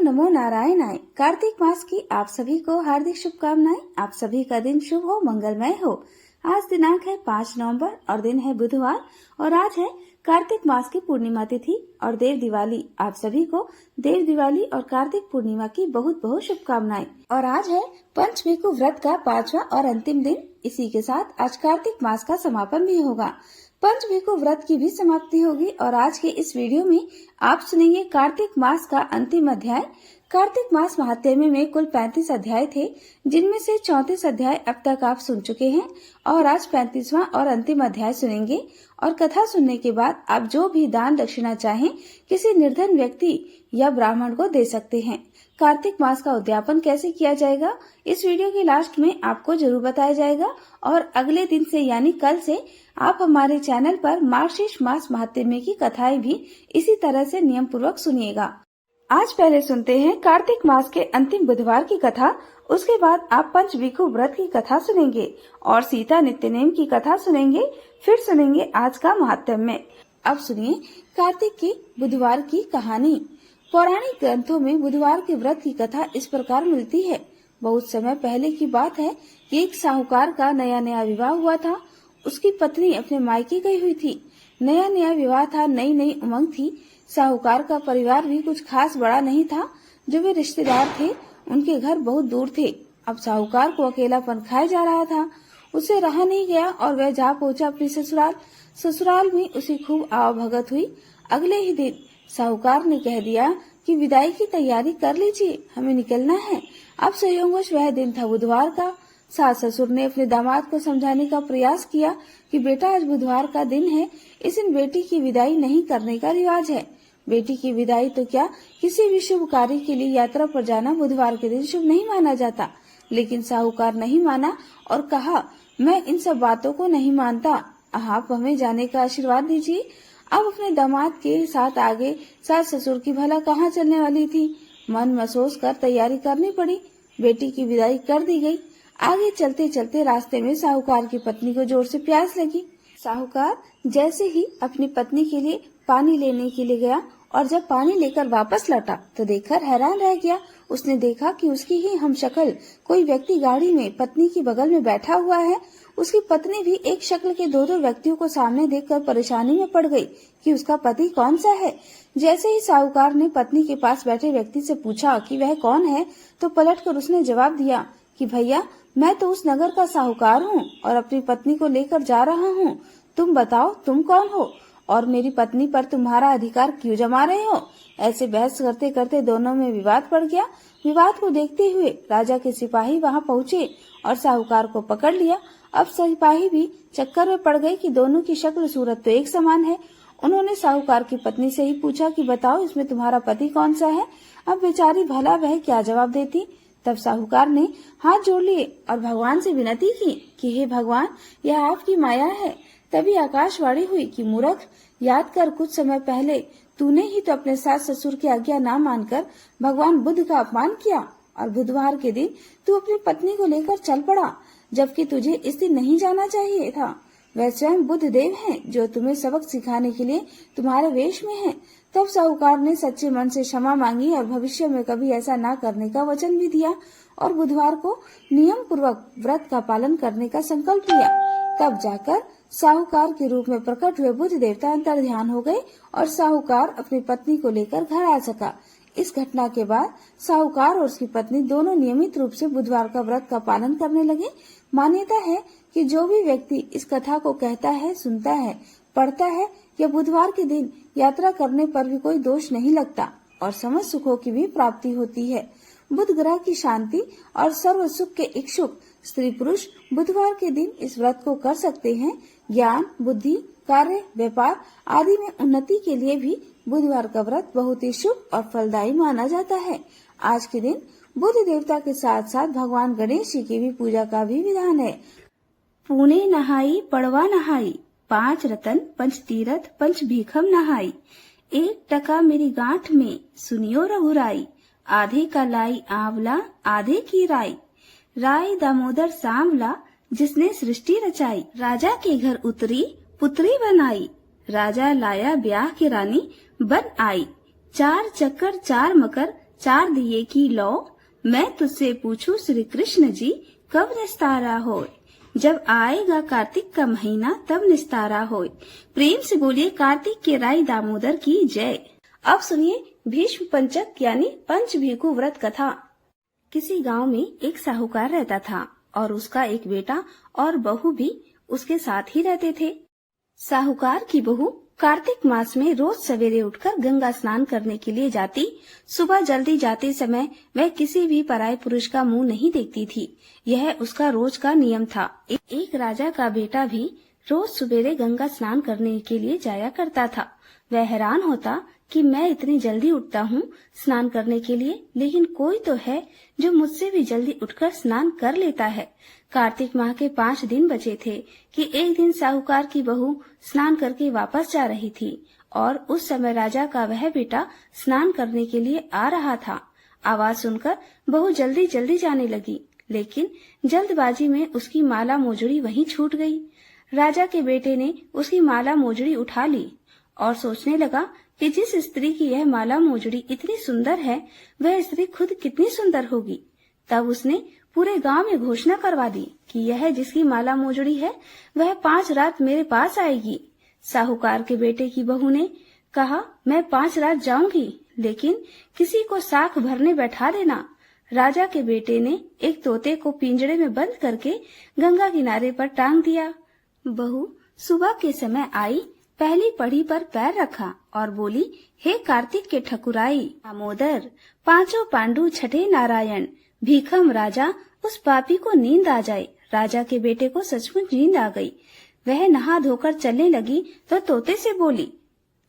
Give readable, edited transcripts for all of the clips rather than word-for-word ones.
नमो नारायणाय। कार्तिक मास की आप सभी को हार्दिक शुभकामनाएं। आप सभी का दिन शुभ हो, मंगलमय हो। आज दिनांक है 5 नवंबर और दिन है बुधवार और आज है कार्तिक मास की पूर्णिमा तिथि और देव दिवाली। आप सभी को देव दिवाली और कार्तिक पूर्णिमा की बहुत बहुत शुभकामनाएं। और आज है पंचभिकु व्रत का 5वां और अंतिम दिन। इसी के साथ आज कार्तिक मास का समापन भी होगा। पंचभिकु व्रत की भी समाप्ति होगी और आज के इस वीडियो में आप सुनेंगे कार्तिक मास का अंतिम अध्याय। कार्तिक मास महात्म्य में कुल 35 अध्याय थे, जिनमें से 34 अध्याय अब तक आप सुन चुके हैं और आज 35वां और अंतिम अध्याय सुनेंगे। और कथा सुनने के बाद आप जो भी दान दक्षिणा चाहें किसी निर्धन व्यक्ति या ब्राह्मण को दे सकते हैं। कार्तिक मास का उद्यापन कैसे किया जाएगा इस वीडियो के लास्ट में आपको जरूर बताया जाएगा। और अगले दिन से यानी कल से आप हमारे चैनल पर मार्गशीर्ष मास महात्म्य की कथाएं भी इसी तरह से नियम पूर्वक सुनिएगा। आज पहले सुनते हैं कार्तिक मास के अंतिम बुधवार की कथा। उसके बाद आप पंचभिकु व्रत की कथा सुनेंगे और सीता नित्यनेम की कथा सुनेंगे। फिर सुनेंगे आज का महात्म्य। अब सुनिए कार्तिक के बुधवार की कहानी। पौराणिक ग्रंथों में बुधवार के व्रत की कथा इस प्रकार मिलती है। बहुत समय पहले की बात है कि एक साहूकार का नया नया विवाह हुआ था। उसकी पत्नी अपने मायके गई हुई थी। नया नया विवाह था, नई नई उमंग थी। साहूकार का परिवार भी कुछ खास बड़ा नहीं था। जो वे रिश्तेदार थे उनके घर बहुत दूर थे। अब साहूकार को अकेलापन खाया जा रहा था। उसे रहा नहीं गया और वह जा पहुंचा अपने ससुराल। ससुराल में उसे खूब आवभगत हुई। अगले ही दिन साहूकार ने कह दिया कि विदाई की तैयारी कर लीजिए, हमें निकलना है। अब संयोगवश वह दिन था बुधवार का। सास ससुर ने अपने दामाद को समझाने का प्रयास किया कि बेटा आज बुधवार का दिन है, इस दिन बेटी की विदाई नहीं करने का रिवाज है। बेटी की विदाई तो क्या, किसी भी शुभ कार्य के लिए यात्रा पर जाना बुधवार के दिन शुभ नहीं माना जाता। लेकिन साहूकार नहीं माना और कहा, मैं इन सब बातों को नहीं मानता, आप हमें जाने का आशीर्वाद दीजिए। अब अपने दामाद के साथ आगे सास ससुर की भला कहाँ चलने वाली थी। मन महसूस कर तैयारी करनी पड़ी। बेटी की विदाई कर दी गई। आगे चलते चलते रास्ते में साहूकार की पत्नी को जोर से प्यास लगी। साहूकार जैसे ही अपनी पत्नी के लिए पानी लेने के लिए गया और जब पानी लेकर वापस लौटा तो देखकर हैरान रह गया। उसने देखा कि उसकी ही हमशक्ल कोई व्यक्ति गाड़ी में पत्नी की बगल में बैठा हुआ है। उसकी पत्नी भी एक शक्ल के दो व्यक्तियों को सामने देखकर परेशानी में पड़ गई कि उसका पति कौन सा है। जैसे ही साहूकार ने पत्नी के पास बैठे व्यक्ति से पूछा कि वह कौन है, तो पलटकर उसने जवाब दिया कि भैया, मैं तो उस नगर का साहूकार हूँ और अपनी पत्नी को लेकर जा रहा हूँ। तुम बताओ तुम कौन हो और मेरी पत्नी पर तुम्हारा अधिकार क्यों जमा रहे हो। ऐसे बहस करते करते दोनों में विवाद पड़ गया। विवाद को देखते हुए राजा के सिपाही वहां पहुंचे और साहूकार को पकड़ लिया। अब सिपाही भी चक्कर में पड़ गए कि दोनों की शक्ल सूरत तो एक समान है। उन्होंने साहूकार की पत्नी से ही पूछा कि बताओ इसमें तुम्हारा पति कौन सा है। अब बेचारी भला वह क्या जवाब देती। तब साहूकार ने हाथ जोड़ लिए और भगवान से विनती की कि हे भगवान, यह आपकी माया है। तभी आकाशवाणी हुई कि मूर्ख, याद कर कुछ समय पहले तूने ही तो अपने सास ससुर की आज्ञा न मानकर भगवान बुद्ध का अपमान किया और बुधवार के दिन तू अपनी पत्नी को लेकर चल पड़ा, जबकि तुझे इस दिन नहीं जाना चाहिए था। वह स्वयं बुद्ध देव हैं जो तुम्हें सबक सिखाने के लिए तुम्हारे वेश में हैं। तब साहूकार ने सच्चे मन से क्षमा मांगी और भविष्य में कभी ऐसा न करने का वचन भी दिया और बुधवार को नियम पूर्वक व्रत का पालन करने का संकल्प लिया। तब जाकर साहूकार के रूप में प्रकट हुए बुद्ध देवता अंतर्ध्यान हो गए और साहूकार अपनी पत्नी को लेकर घर आ सका। इस घटना के बाद साहूकार और उसकी पत्नी दोनों नियमित रूप से बुधवार का व्रत का पालन करने लगे। मान्यता है कि जो भी व्यक्ति इस कथा को कहता है, सुनता है, पढ़ता है या बुधवार के दिन यात्रा करने पर भी कोई दोष नहीं लगता और समस्त सुखों की भी प्राप्ति होती है। बुध ग्रह की शांति और सर्व सुख के इच्छुक स्त्री पुरुष बुधवार के दिन इस व्रत को कर सकते हैं। ज्ञान, बुद्धि, कार्य, व्यापार आदि में उन्नति के लिए भी बुधवार का व्रत बहुत ही शुभ और फलदायी माना जाता है। आज के दिन बुध देवता के साथ साथ भगवान गणेश जी की भी पूजा का भी विधान है। पुणे नहाई पड़वा नहाई, 5 रतन पंच तीरथ पंच भीखम नहाई। 1 टका मेरी गांठ में सुनियो रघुराई, आधे का लाई आंवला आधे की राई। राय दामोदर सांवला जिसने सृष्टि रचाई, राजा के घर उतरी पुत्री बनाई। राजा लाया ब्याह की रानी बन आई, 4 चक्कर 4 मकर चार दिए की लौ, मैं तुझसे पूछूं श्री कृष्ण जी कब निस्तारा होए। जब आएगा कार्तिक का महीना तब निस्तारा होए। प्रेम से बोलिए कार्तिक के राई दामोदर की जय। अब सुनिए भीष्म पंचक यानी पंचभीखु व्रत कथा। किसी गांव में एक साहूकार रहता था और उसका एक बेटा और बहू भी उसके साथ ही रहते थे। साहूकार की बहू कार्तिक मास में रोज सवेरे उठकर गंगा स्नान करने के लिए जाती। सुबह जल्दी जाते समय वह किसी भी पराये पुरुष का मुंह नहीं देखती थी। यह उसका रोज का नियम था। एक राजा का बेटा भी रोज सवेरे गंगा स्नान करने के लिए जाया करता था। वह हैरान होता कि मैं इतनी जल्दी उठता हूँ स्नान करने के लिए, लेकिन कोई तो है जो मुझसे भी जल्दी उठकर स्नान कर लेता है। कार्तिक माह के 5 दिन बचे थे कि एक दिन साहूकार की बहू स्नान करके वापस जा रही थी और उस समय राजा का वह बेटा स्नान करने के लिए आ रहा था। आवाज सुनकर बहू जल्दी जल्दी जाने लगी, लेकिन जल्दबाजी में उसकी माला मोजड़ी वहीं छूट गई। राजा के बेटे ने उसकी माला मोजड़ी उठा ली और सोचने लगा कि जिस स्त्री की यह माला मोजड़ी इतनी सुंदर है, वह स्त्री खुद कितनी सुंदर होगी। तब उसने पूरे गांव में घोषणा करवा दी कि यह जिसकी माला मोजड़ी है वह 5 रात मेरे पास आएगी। साहूकार के बेटे की बहू ने कहा, मैं 5 रात जाऊंगी, लेकिन किसी को साख भरने बैठा देना। राजा के बेटे ने एक तोते को पिंजड़े में बंद करके गंगा किनारे पर टांग दिया। बहू सुबह के समय आई, पहली पढ़ी पर पैर रखा और बोली, हे कार्तिक के ठकुराई दामोदर, 5 पांडु छठे नारायण, भीखम राजा, उस पापी को नींद आ जाए। राजा के बेटे को सचमुच नींद आ गई। वह नहा धोकर चलने लगी तो तोते से बोली,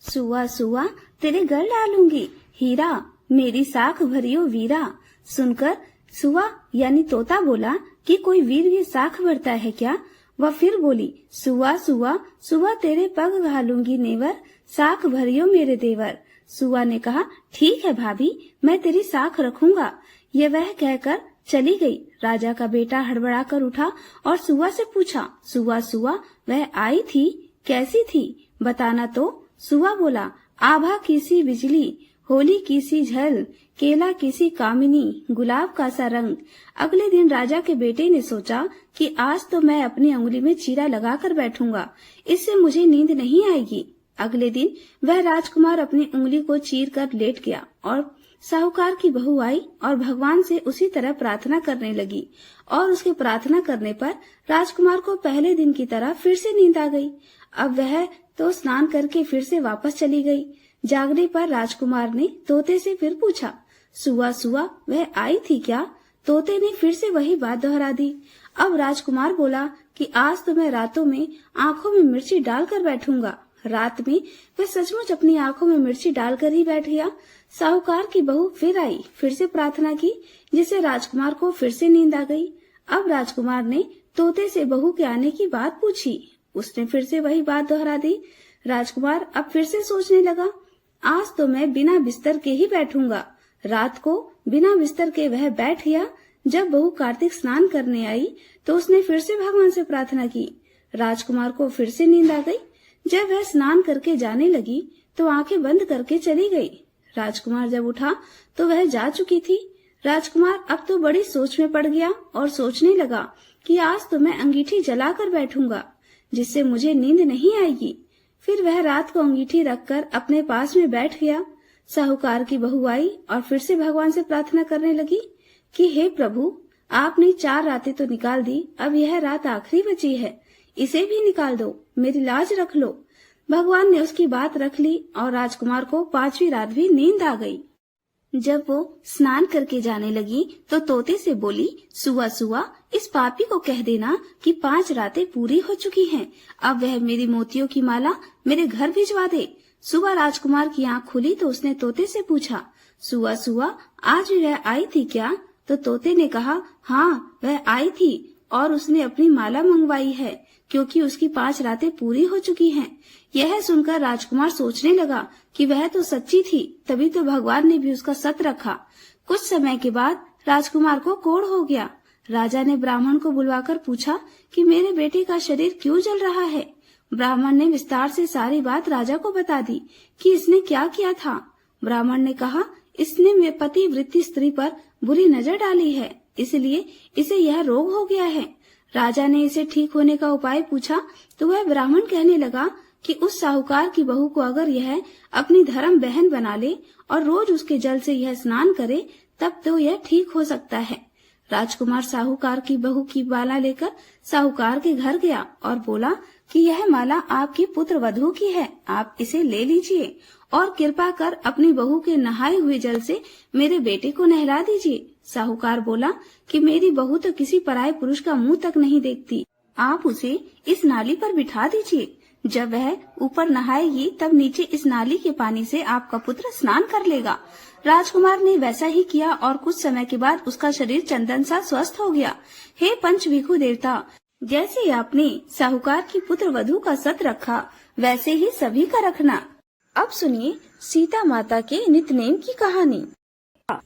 सुआ सुआ तेरे गल डालूंगी हीरा, मेरी साख भरियो वीरा। सुनकर सुआ यानी तोता बोला कि कोई वीर भी साख भरता है क्या? वह फिर बोली, सुआ सुआ सुबह तेरे पग घालूंगी नेवर, साख भरियो मेरे देवर। सुआ ने कहा, ठीक है भाभी, मैं तेरी साख रखूंगा। ये वह कहकर चली गई। राजा का बेटा हड़बड़ा कर उठा और सुआ से पूछा, सुआ सुआ वह आई थी, कैसी थी, बताना तो। सुआ बोला, आभा की सी बिजली, होली की सी झल, केला की सी कामिनी, गुलाब का सा रंग। अगले दिन राजा के बेटे ने सोचा कि आज तो मैं अपनी उंगली में चीरा लगाकर बैठूंगा, इससे मुझे नींद नहीं आएगी। अगले दिन वह राजकुमार अपनी उंगली को चीर कर लेट गया और साहूकार की बहू आई और भगवान से उसी तरह प्रार्थना करने लगी और उसके प्रार्थना करने पर राजकुमार को पहले दिन की तरह फिर से नींद आ गई। अब वह तो स्नान करके फिर से वापस चली गई। जागने पर राजकुमार ने तोते से फिर पूछा, सुआ सुआ वह आई थी क्या? तोते ने फिर से वही बात दोहरा दी। अब राजकुमार बोला कि आज तो मैं रातों में आंखों में मिर्ची डालकर बैठूंगा। रात में वह सचमुच अपनी आंखों में मिर्ची डालकर ही बैठ गया। साहूकार की बहू फिर आई, फिर से प्रार्थना की, जिससे राजकुमार को फिर से नींद आ गई। अब राजकुमार ने तोते से बहू के आने की बात पूछी। उसने फिर से वही बात दोहरा दी। राजकुमार अब फिर से सोचने लगा, आज तो मैं बिना बिस्तर के ही बैठूंगा। रात को बिना बिस्तर के वह बैठ गया। जब बहू कार्तिक स्नान करने आई तो उसने फिर से भगवान से प्रार्थना की। राजकुमार को फिर से नींद आ गई। जब वह स्नान करके जाने लगी तो आंखें बंद करके चली गई। राजकुमार जब उठा तो वह जा चुकी थी। राजकुमार अब तो बड़ी सोच में पड़ गया और सोचने लगा कि आज तो मैं अंगीठी जलाकर बैठूंगा, जिससे मुझे नींद नहीं आएगी। फिर वह रात को अंगीठी रखकर अपने पास में बैठ गया। साहूकार की बहू आई और फिर से भगवान से प्रार्थना करने लगी कि हे प्रभु, आपने 4 रातें तो निकाल दी, अब यह रात आखिरी बची है, इसे भी निकाल दो, मेरी लाज रख लो। भगवान ने उसकी बात रख ली और राजकुमार को 5वीं रात भी नींद आ गई। जब वो स्नान करके जाने लगी तो तोते से बोली, सुआ सुआ इस पापी को कह देना कि 5 रातें पूरी हो चुकी हैं, अब वह मेरी मोतियों की माला मेरे घर भिजवा दे। सुबह राजकुमार की आंख खुली तो उसने तोते से पूछा, सुआ सुआ आज भी वह आई थी क्या? तो तोते ने कहा, हाँ वह आई थी और उसने अपनी माला मंगवाई है, क्योंकि उसकी 5 रातें पूरी हो चुकी हैं। यह सुनकर राजकुमार सोचने लगा कि वह तो सच्ची थी, तभी तो भगवान ने भी उसका सत रखा। कुछ समय के बाद राजकुमार को कोढ़ हो गया। राजा ने ब्राह्मण को बुलवाकर पूछा कि मेरे बेटे का शरीर क्यों जल रहा है। ब्राह्मण ने विस्तार से सारी बात राजा को बता दी कि इसने क्या किया था। ब्राह्मण ने कहा, इसने में पतिव्रती स्त्री पर बुरी नजर डाली है, इसलिए इसे यह रोग हो गया है। राजा ने इसे ठीक होने का उपाय पूछा तो वह ब्राह्मण कहने लगा कि उस साहूकार की बहू को अगर यह अपनी धर्म बहन बना ले और रोज उसके जल से यह स्नान करे तब तो यह ठीक हो सकता है। राजकुमार साहूकार की बहू की माला लेकर साहूकार के घर गया और बोला कि यह माला आपकी पुत्र वधू की है, आप इसे ले लीजिए और कृपा कर अपनी बहू के नहाए हुए जल से मेरे बेटे को नहला दीजिए। साहूकार बोला कि मेरी बहू तो किसी पराये पुरुष का मुंह तक नहीं देखती, आप उसे इस नाली पर बिठा दीजिए। जब वह ऊपर नहाएगी तब नीचे इस नाली के पानी से आपका पुत्र स्नान कर लेगा। राजकुमार ने वैसा ही किया और कुछ समय के बाद उसका शरीर चंदन सा स्वस्थ हो गया। हे पंचविखु देवता, जैसे आपने साहूकार की पुत्र वधू का सत रखा वैसे ही सभी का रखना। अब सुनिए सीता माता के नित्यनेम की कहानी।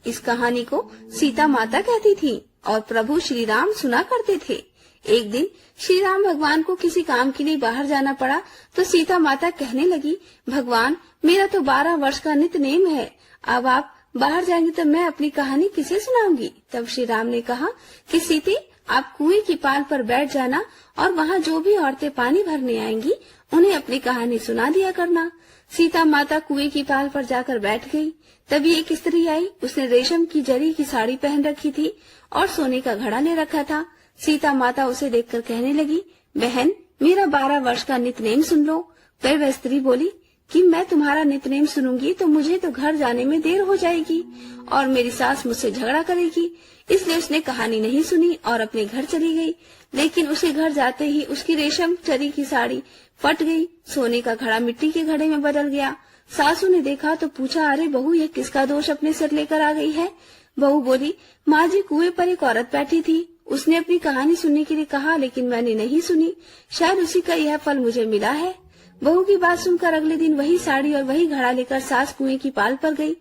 इस कहानी को सीता माता कहती थी और प्रभु श्री राम सुना करते थे। एक दिन श्री राम भगवान को किसी काम के लिए बाहर जाना पड़ा तो सीता माता कहने लगी, भगवान मेरा तो 12 वर्ष का नित्यनेम है, अब आप बाहर जाएंगे तो मैं अपनी कहानी किसे सुनाऊंगी। तब श्री राम ने कहा कि सीते आप कुएं की पाल पर बैठ जाना और वहाँ जो भी औरतें पानी भरने आएंगी उन्हें अपनी कहानी सुना दिया करना। सीता माता कुएं की पाल पर जाकर बैठ गई। तभी एक स्त्री आई, उसने रेशम की जरी की साड़ी पहन रखी थी और सोने का घड़ा ले रखा था। सीता माता उसे देखकर कहने लगी, बहन मेरा 12 वर्ष का नित्यनेम सुन लो। फिर वह स्त्री बोली कि मैं तुम्हारा नित्यनेम सुनूंगी तो मुझे तो घर जाने में देर हो जाएगी और मेरी सास मुझसे झगड़ा करेगी, इसलिए उसने कहानी नहीं सुनी और अपने घर चली गई। लेकिन उसके घर जाते ही उसकी रेशम जरी की साड़ी फट गई, सोने का घड़ा मिट्टी के घड़े में बदल गया। सासू ने देखा तो पूछा, अरे बहू ये किसका दोष अपने सिर लेकर आ गई है। बहू बोली, माँ जी कुएं पर एक औरत बैठी थी, उसने अपनी कहानी सुनने के लिए कहा लेकिन मैंने नहीं सुनी, शायद उसी का यह फल मुझे मिला है। बहू की बात सुनकर अगले दिन वही साड़ी और वही घड़ा लेकर सास कुएं की पाल पर गई।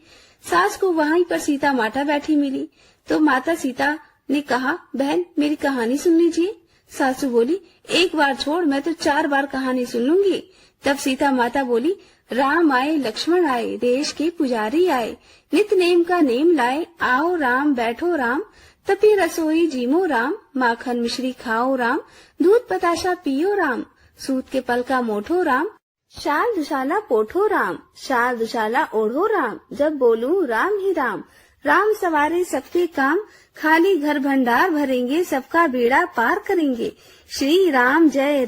सास को वहीं पर सीता माता बैठी मिली तो माता सीता ने कहा, बहन मेरी कहानी सुन लीजिए। सासू बोली, एक बार छोड़, मैं तो 4 बार कहानी सुन लूंगी। तब सीता माता बोली, राम आए लक्ष्मण आए, देश के पुजारी आए, नित नेम का नेम लाए, आओ राम बैठो राम, तपी रसोई जीमो राम, माखन मिश्री खाओ राम, दूध बताशा पियो राम, सूत के पल का मोठो राम, शाल दुशाला पोठो राम, शाल दुशाला ओढ़ो राम, जब बोलूं राम ही राम, राम सवारे सबके काम, खाली घर भंडार भरेंगे, सबका बेड़ा पार करेंगे, श्री राम जय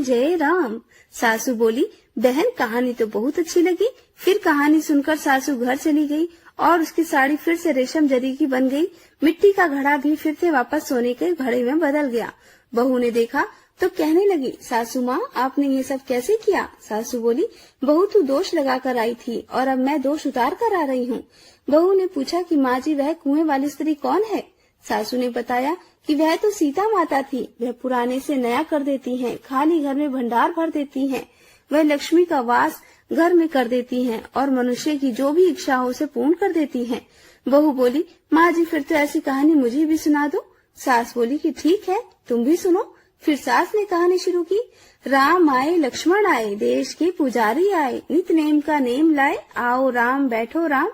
जय राम। सासू बोली, बहन कहानी तो बहुत अच्छी लगी। फिर कहानी सुनकर सासू घर चली गई और उसकी साड़ी फिर से रेशम जरी की बन गई, मिट्टी का घड़ा भी फिर से वापस सोने के घड़े में बदल गया। बहू ने देखा तो कहने लगी, सासू माँ आपने ये सब कैसे किया। सासू बोली, बहू तू दोष लगा कर आई थी और अब मैं दोष उतार कर आ रही हूँ। बहू ने पूछा कि माँ जी वह कुएं वाली स्त्री कौन है। सासू ने बताया कि वह तो सीता माता थी, वह पुराने से नया कर देती हैं, खाली घर में भंडार भर देती हैं, वह लक्ष्मी का वास घर में कर देती हैं और मनुष्य की जो भी इच्छा हो उसे पूर्ण कर देती हैं। बहू बोली, माँ जी फिर तो ऐसी कहानी मुझे भी सुना दो। सास बोली कि ठीक है तुम भी सुनो। फिर सास ने कहानी शुरू की, राम आए लक्ष्मण आए, देश के पुजारी आए, नित नेम का नेम लाए, आओ राम बैठो राम,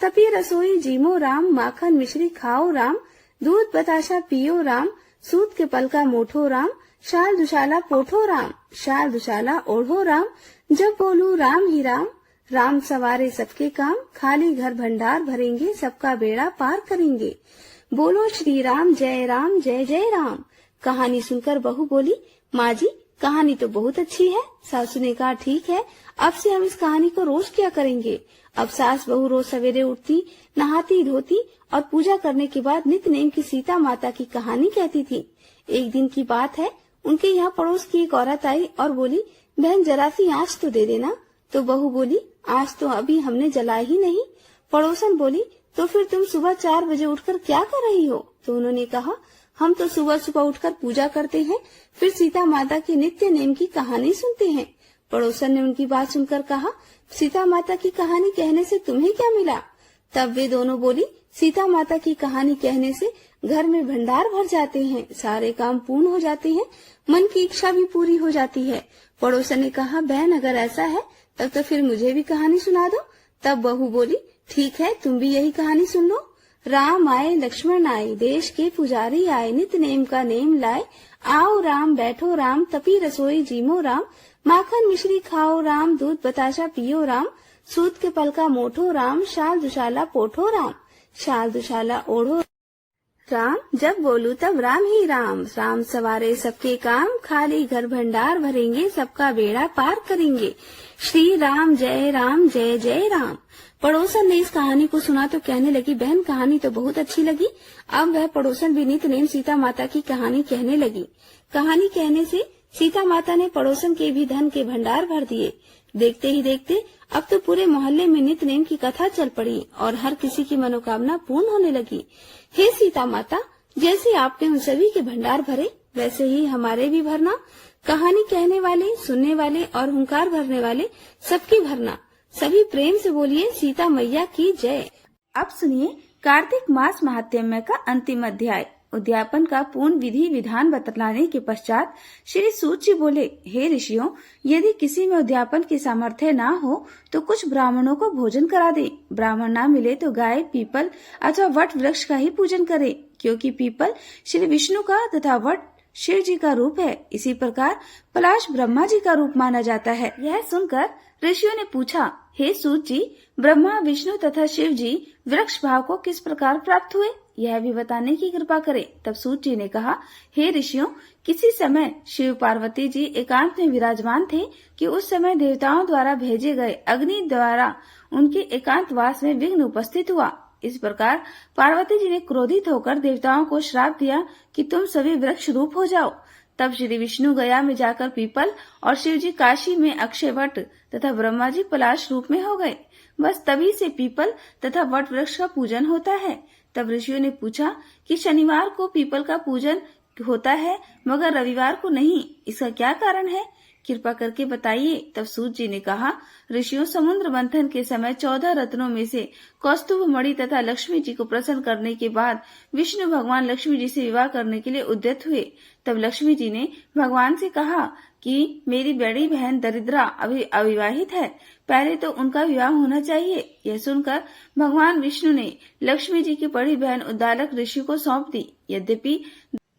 तपी रसोई जीमो राम, माखन मिश्री खाओ राम, दूध बताशा पियो राम, सूत के पल का मोठो राम, शाल दुशाला पोठो राम, शाल दुशाला ओढ़ो राम, जब बोलूं राम ही राम, राम सवारे सबके काम, खाली घर भंडार भरेंगे, सबका बेड़ा पार करेंगे, बोलो श्री राम जय जय राम। कहानी सुनकर बहू बोली, माँ जी कहानी तो बहुत अच्छी है। सासू ने कहा, ठीक है अब से हम इस कहानी को रोज किया करेंगे। अब सास बहू रोज सवेरे उठती, नहाती धोती और पूजा करने के बाद नित्य नेम की सीता माता की कहानी कहती थी। एक दिन की बात है, उनके यहाँ पड़ोस की एक औरत आई और बोली, बहन जरा सी आँच तो दे देना। तो बहू बोली, आँच तो अभी हमने जलाई ही नहीं। पड़ोसन बोली, तो फिर तुम सुबह 4 बजे उठकर क्या कर रही हो। तो उन्होंने कहा, हम तो सुबह सुबह उठकर पूजा करते हैं, फिर सीता माता की नित्य नेम की कहानी सुनते हैं। पड़ोसन ने उनकी बात सुनकर कहा, सीता माता की कहानी कहने से तुम्हें क्या मिला। तब वे दोनों बोली, सीता माता की कहानी कहने से घर में भंडार भर जाते हैं, सारे काम पूर्ण हो जाते हैं, मन की इच्छा भी पूरी हो जाती है। पड़ोसन ने कहा, बहन अगर ऐसा है तब तो फिर मुझे भी कहानी सुना दो। तब बहू बोली, ठीक है, तुम भी यही कहानी सुन लो। राम आए लक्ष्मण आए, देश के पुजारी आए, नित नेम का नेम लाए। आओ राम बैठो राम, तपी रसोई जीमो राम। माखन मिश्री खाओ राम, दूध बताशा पियो राम। सूत के पलका मोठो राम, शाल दुशाला पोठो राम। शाल दुशाला ओढ़ो राम, जब बोलू तब राम ही राम। राम सवारे सबके काम, खाली घर भंडार भरेंगे, सबका बेड़ा पार करेंगे। श्री राम जय जय राम। पड़ोसन ने इस कहानी को सुना तो कहने लगी, बहन कहानी तो बहुत अच्छी लगी। अब वह पड़ोसन भी नित नेम सीता माता की कहानी कहने लगी। कहानी कहने से सीता माता ने पड़ोसन के भी धन के भंडार भर दिए। देखते ही देखते अब तो पूरे मोहल्ले में नित नेम की कथा चल पड़ी और हर किसी की मनोकामना पूर्ण होने लगी। हे सीता माता, जैसे आपने उन सभी के भंडार भरे, वैसे ही हमारे भी भरना। कहानी कहने वाले, सुनने वाले और हुंकार भरने वाले सबकी भरना। सभी प्रेम से बोलिए सीता मैया की जय। अब सुनिए कार्तिक मास महात्म्य का अंतिम अध्याय। उद्यापन का पूर्ण विधि विधान बतलाने के पश्चात श्री सूत जी बोले, हे ऋषियों, यदि किसी में उद्यापन की सामर्थ्य ना हो तो कुछ ब्राह्मणों को भोजन करा दे। ब्राह्मण ना मिले तो गाय, पीपल अथवा वट वृक्ष का ही पूजन करे, क्योंकि पीपल श्री विष्णु का तथा वट शिव जी का रूप है। इसी प्रकार पलाश ब्रह्मा जी का रूप माना जाता है। यह सुनकर ऋषियों ने पूछा, हे सूत जी, ब्रह्मा, विष्णु तथा शिव जी वृक्ष भाव को किस प्रकार प्राप्त हुए, यह भी बताने की कृपा करें। तब सूत जी ने कहा, हे ऋषियों, किसी समय शिव पार्वती जी एकांत में विराजमान थे कि उस समय देवताओं द्वारा भेजे गए अग्नि द्वारा उनके एकांत वास में विघ्न उपस्थित हुआ। इस प्रकार पार्वती जी ने क्रोधित होकर देवताओं को श्राप दिया कि तुम सभी वृक्ष रूप हो जाओ। तब श्री विष्णु गया में जाकर पीपल और शिव जी काशी में अक्षय वट तथा ब्रह्मा जी पलाश रूप में हो गए। बस तभी से पीपल तथा वट वृक्ष का पूजन होता है। तब ऋषियों ने पूछा कि शनिवार को पीपल का पूजन होता है मगर रविवार को नहीं, इसका क्या कारण है, कृपा करके बताइए। तब सूत जी ने कहा, ऋषियों, समुद्र मंथन के समय 14 रत्नों में से कौस्तुभ मणि तथा लक्ष्मी जी को प्रसन्न करने के बाद विष्णु भगवान लक्ष्मी जी से विवाह करने के लिए उद्यत हुए। तब लक्ष्मी जी ने भगवान से कहा कि मेरी बड़ी बहन दरिद्रा अभी अविवाहित है, पहले तो उनका विवाह होना चाहिए। यह सुनकर भगवान विष्णु ने लक्ष्मी जी की बड़ी बहन उद्दालक ऋषि को सौंप दी। यद्यपि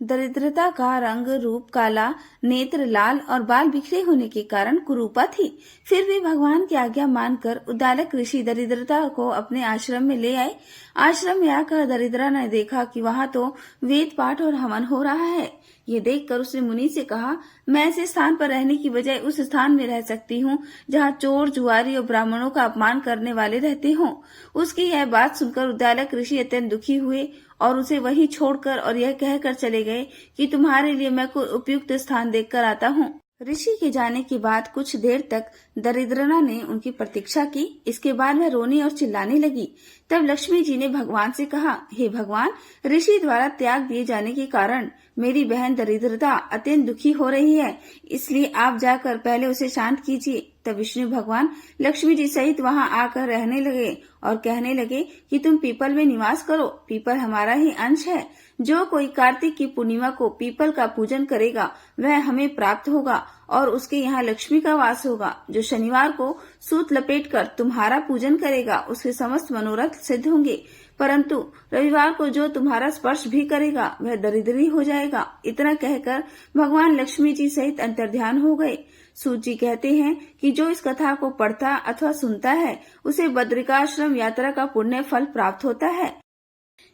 दरिद्रता का रंग रूप काला, नेत्र लाल और बाल बिखरे होने के कारण कुरूपा थी, फिर भी भगवान की आज्ञा मानकर उद्दालक ऋषि दरिद्रता को अपने आश्रम में ले आए। आश्रम में आकर दरिद्रा ने देखा कि वहाँ तो वेद पाठ और हवन हो रहा है। ये देखकर उसने मुनि से कहा, मैं ऐसे स्थान पर रहने की बजाय उस स्थान में रह सकती हूँ जहाँ चोर, जुआरी और ब्राह्मणों का अपमान करने वाले रहते हों। उसकी यह बात सुनकर उद्दालक ऋषि अत्यंत दुखी हुए और उसे वहीं छोड़कर और यह कहकर चले गए कि तुम्हारे लिए मैं कोई उपयुक्त स्थान देखकर आता हूँ। ऋषि के जाने के बाद कुछ देर तक दरिद्रना ने उनकी प्रतीक्षा की। इसके बाद वह रोने और चिल्लाने लगी। तब लक्ष्मी जी ने भगवान से कहा, हे भगवान, ऋषि द्वारा त्याग दिए जाने के कारण मेरी बहन दरिद्रता अत्यंत दुखी हो रही है, इसलिए आप जाकर पहले उसे शांत कीजिए। तब विष्णु भगवान लक्ष्मी जी सहित वहां आकर रहने लगे और कहने लगे कि तुम पीपल में निवास करो, पीपल हमारा ही अंश है। जो कोई कार्तिक की पूर्णिमा को पीपल का पूजन करेगा वह हमें प्राप्त होगा और उसके यहाँ लक्ष्मी का वास होगा। जो शनिवार को सूत लपेटकर तुम्हारा पूजन करेगा उसके समस्त मनोरथ सिद्ध होंगे, परंतु रविवार को जो तुम्हारा स्पर्श भी करेगा वह दरिद्री हो जाएगा। इतना कहकर भगवान लक्ष्मी जी सहित अंतर्ध्यान हो गए। सूत जी कहते हैं कि जो इस कथा को पढ़ता अथवा सुनता है उसे बद्रिकाश्रम यात्रा का पुण्य फल प्राप्त होता है।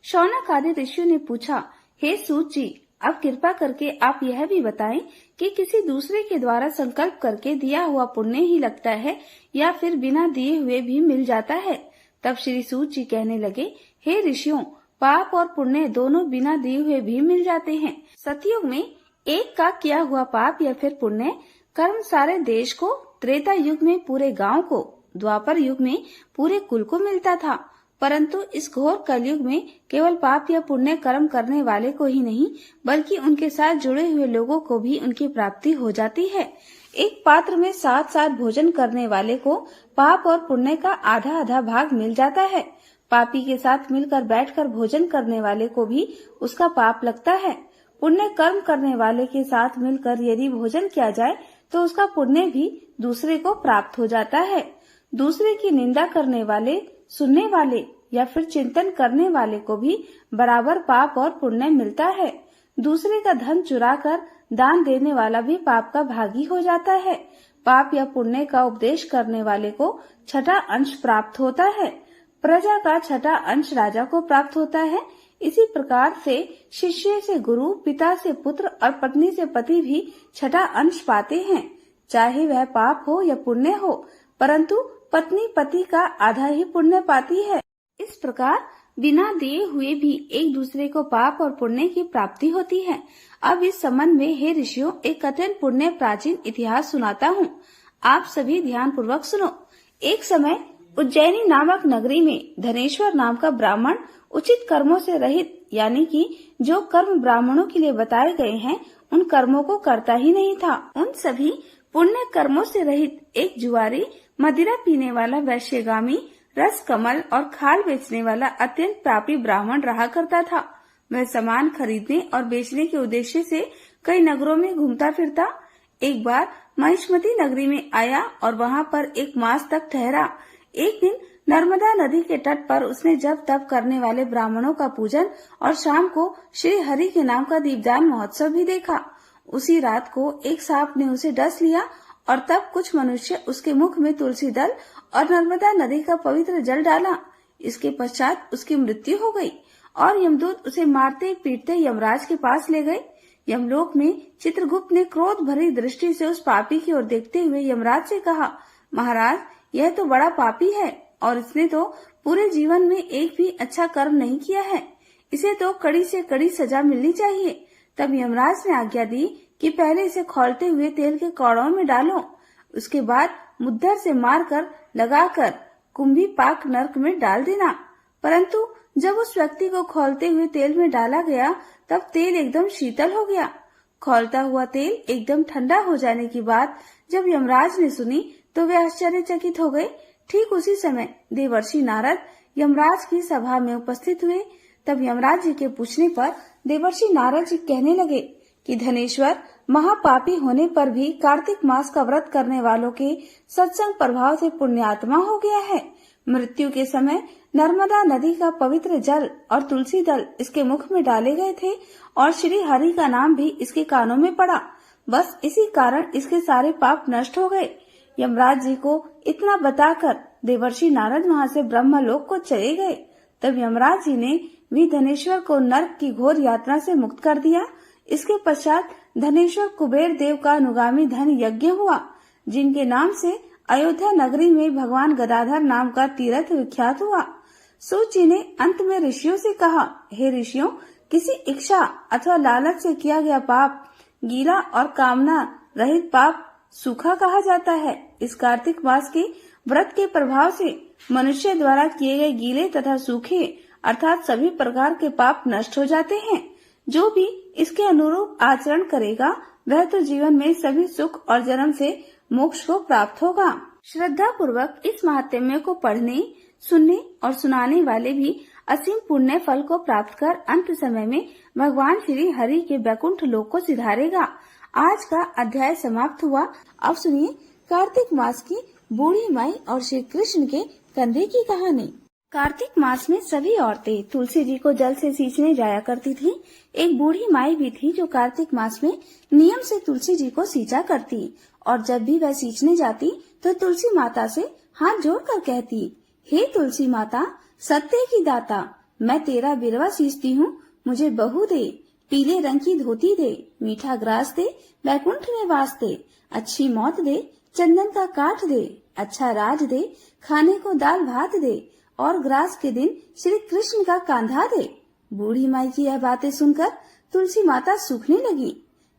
शौनक आदि ऋषियों ने पूछा, हे सूत जी, अब कृपा करके आप यह भी बताएं कि किसी दूसरे के द्वारा संकल्प करके दिया हुआ पुण्य ही लगता है या फिर बिना दिए हुए भी मिल जाता है। तब श्री सूत जी कहने लगे, हे ऋषियों, पाप और पुण्य दोनों बिना दिए हुए भी मिल जाते हैं। सतयुग में एक का किया हुआ पाप या फिर पुण्य कर्म सारे देश को, त्रेता युग में पूरे गांव को, द्वापर युग में पूरे कुल को मिलता था, परंतु इस घोर कलयुग में केवल पाप या पुण्य कर्म करने वाले को ही नहीं बल्कि उनके साथ जुड़े हुए लोगों को भी उनकी प्राप्ति हो जाती है। एक पात्र में साथ साथ भोजन करने वाले को पाप और पुण्य का आधा आधा भाग मिल जाता है। पापी के साथ मिलकर बैठकर भोजन करने वाले को भी उसका पाप लगता है। पुण्य कर्म करने वाले के साथ मिलकर यदि भोजन किया जाए तो उसका पुण्य भी दूसरे को प्राप्त हो जाता है। दूसरे की निंदा करने वाले सुनने वाले या फिर चिंतन करने वाले को भी बराबर पाप और पुण्य मिलता है। दूसरे का धन चुराकर दान देने वाला भी पाप का भागी हो जाता है। पाप या पुण्य का उपदेश करने वाले को छठा अंश प्राप्त होता है। प्रजा का छठा अंश राजा को प्राप्त होता है। इसी प्रकार से शिष्य से गुरु, पिता से पुत्र और पत्नी से पति भी छठा अंश पाते हैं, चाहे वह पाप हो या पुण्य हो, परंतु पत्नी पति का आधा ही पुण्य पाती है। इस प्रकार बिना दिए हुए भी एक दूसरे को पाप और पुण्य की प्राप्ति होती है। अब इस संबंध में हे ऋषियों एक कठिन पुण्य प्राचीन इतिहास सुनाता हूँ, आप सभी ध्यान पूर्वक सुनो। एक समय उज्जैनी नामक नगरी में धनेश्वर नाम का ब्राह्मण उचित कर्मों से रहित, यानी कि जो कर्म ब्राह्मणों के लिए बताए गए हैं उन कर्मों को करता ही नहीं था। उन सभी पुण्य कर्मों से रहित एक जुआरी, मदिरा पीने वाला, वैश्यगामी, रस कमल और खाल बेचने वाला अत्यंत पापी ब्राह्मण रहा करता था। वह सामान खरीदने और बेचने के उद्देश्य से कई नगरों में घूमता फिरता। एक बार महिष्मती नगरी में आया और वहाँ पर एक मास तक ठहरा। एक दिन नर्मदा नदी के तट पर उसने जप तप करने वाले ब्राह्मणों का पूजन और शाम को श्री हरि के नाम का दीपदान महोत्सव भी देखा। उसी रात को एक सांप ने उसे डस लिया और तब कुछ मनुष्य उसके मुख में तुलसी दल और नर्मदा नदी का पवित्र जल डाला। इसके पश्चात उसकी मृत्यु हो गई और यमदूत उसे मारते पीटते यमराज के पास ले गए। यमलोक में चित्रगुप्त ने क्रोध भरी दृष्टि से उस पापी की ओर देखते हुए यमराज से कहा, महाराज यह तो बड़ा पापी है और इसने तो पूरे जीवन में एक भी अच्छा कर्म नहीं किया है, इसे तो कड़ी से कड़ी सजा मिलनी चाहिए। तब यमराज ने आज्ञा दी कि पहले इसे खौलते हुए तेल के कौड़ों में डालो, उसके बाद मुद्दर से मारकर लगाकर कुंभी पाक नरक में डाल देना। परंतु जब उस व्यक्ति को खौलते हुए तेल में डाला गया तब तेल एकदम शीतल हो गया। खौलता हुआ तेल एकदम ठंडा हो जाने की बात जब यमराज ने सुनी तो वे आश्चर्यचकित हो गए। ठीक उसी समय देवर्षि नारद यमराज की सभा में उपस्थित हुए। तब यमराज जी के पूछने पर देवर्षि नारद जी कहने लगे कि धनेश्वर, महापापी होने पर भी कार्तिक मास का व्रत करने वालों के सत्संग प्रभाव से पुण्यात्मा हो गया है। मृत्यु के समय नर्मदा नदी का पवित्र जल और तुलसी दल इसके मुख में डाले गए थे और श्री हरि का नाम भी इसके कानों में पड़ा। बस इसी कारण इसके सारे पाप नष्ट हो गए। यमराज जी को इतना बताकर देवर्षि नारद वहाँ से ब्रह्मलोक को चले गए। तब यमराज जी ने भी धनेश्वर को नरक की घोर यात्रा से मुक्त कर दिया। इसके पश्चात धनेश्वर कुबेर देव का अनुगामी धन यज्ञ हुआ, जिनके नाम से अयोध्या नगरी में भगवान गदाधर नाम का तीर्थ विख्यात हुआ। सूत जी ने अंत में ऋषियों से कहा, हे ऋषियों, किसी इच्छा अथवा लालच से किया गया पाप गीला और कामना रहित पाप सूखा कहा जाता है। इस कार्तिक मास के व्रत के प्रभाव से मनुष्य द्वारा किए गए गीले तथा सूखे अर्थात सभी प्रकार के पाप नष्ट हो जाते हैं। जो भी इसके अनुरूप आचरण करेगा वह तो जीवन में सभी सुख और जन्म से मोक्ष को प्राप्त होगा। श्रद्धा पूर्वक इस महात्म्य को पढ़ने, सुनने और सुनाने वाले भी असीम पुण्य फल को प्राप्त कर अंत समय में भगवान श्री हरि के वैकुंठ लोक को सिधारेगा। आज का अध्याय समाप्त हुआ। अब सुनिए कार्तिक मास की बूढ़ी माई और श्री कृष्ण के कंधे की कहानी। कार्तिक मास में सभी औरतें तुलसी जी को जल से सींचने जाया करती थीं। एक बूढ़ी माई भी थी जो कार्तिक मास में नियम से तुलसी जी को सींचा करती और जब भी वह सींचने जाती तो तुलसी माता से हाथ जोड़कर कहती, हे तुलसी माता, सत्य की दाता, मैं तेरा बिरवा सींचती हूँ, मुझे बहू दे, पीले रंग की धोती दे, मीठा ग्रास दे, वैकुंठ में वास दे, अच्छी मौत दे, चंदन का काठ दे, अच्छा राज दे, खाने को दाल भात दे और ग्रास के दिन श्री कृष्ण का कांधा दे। बूढ़ी माई की यह बातें सुनकर तुलसी माता सूखने लगी।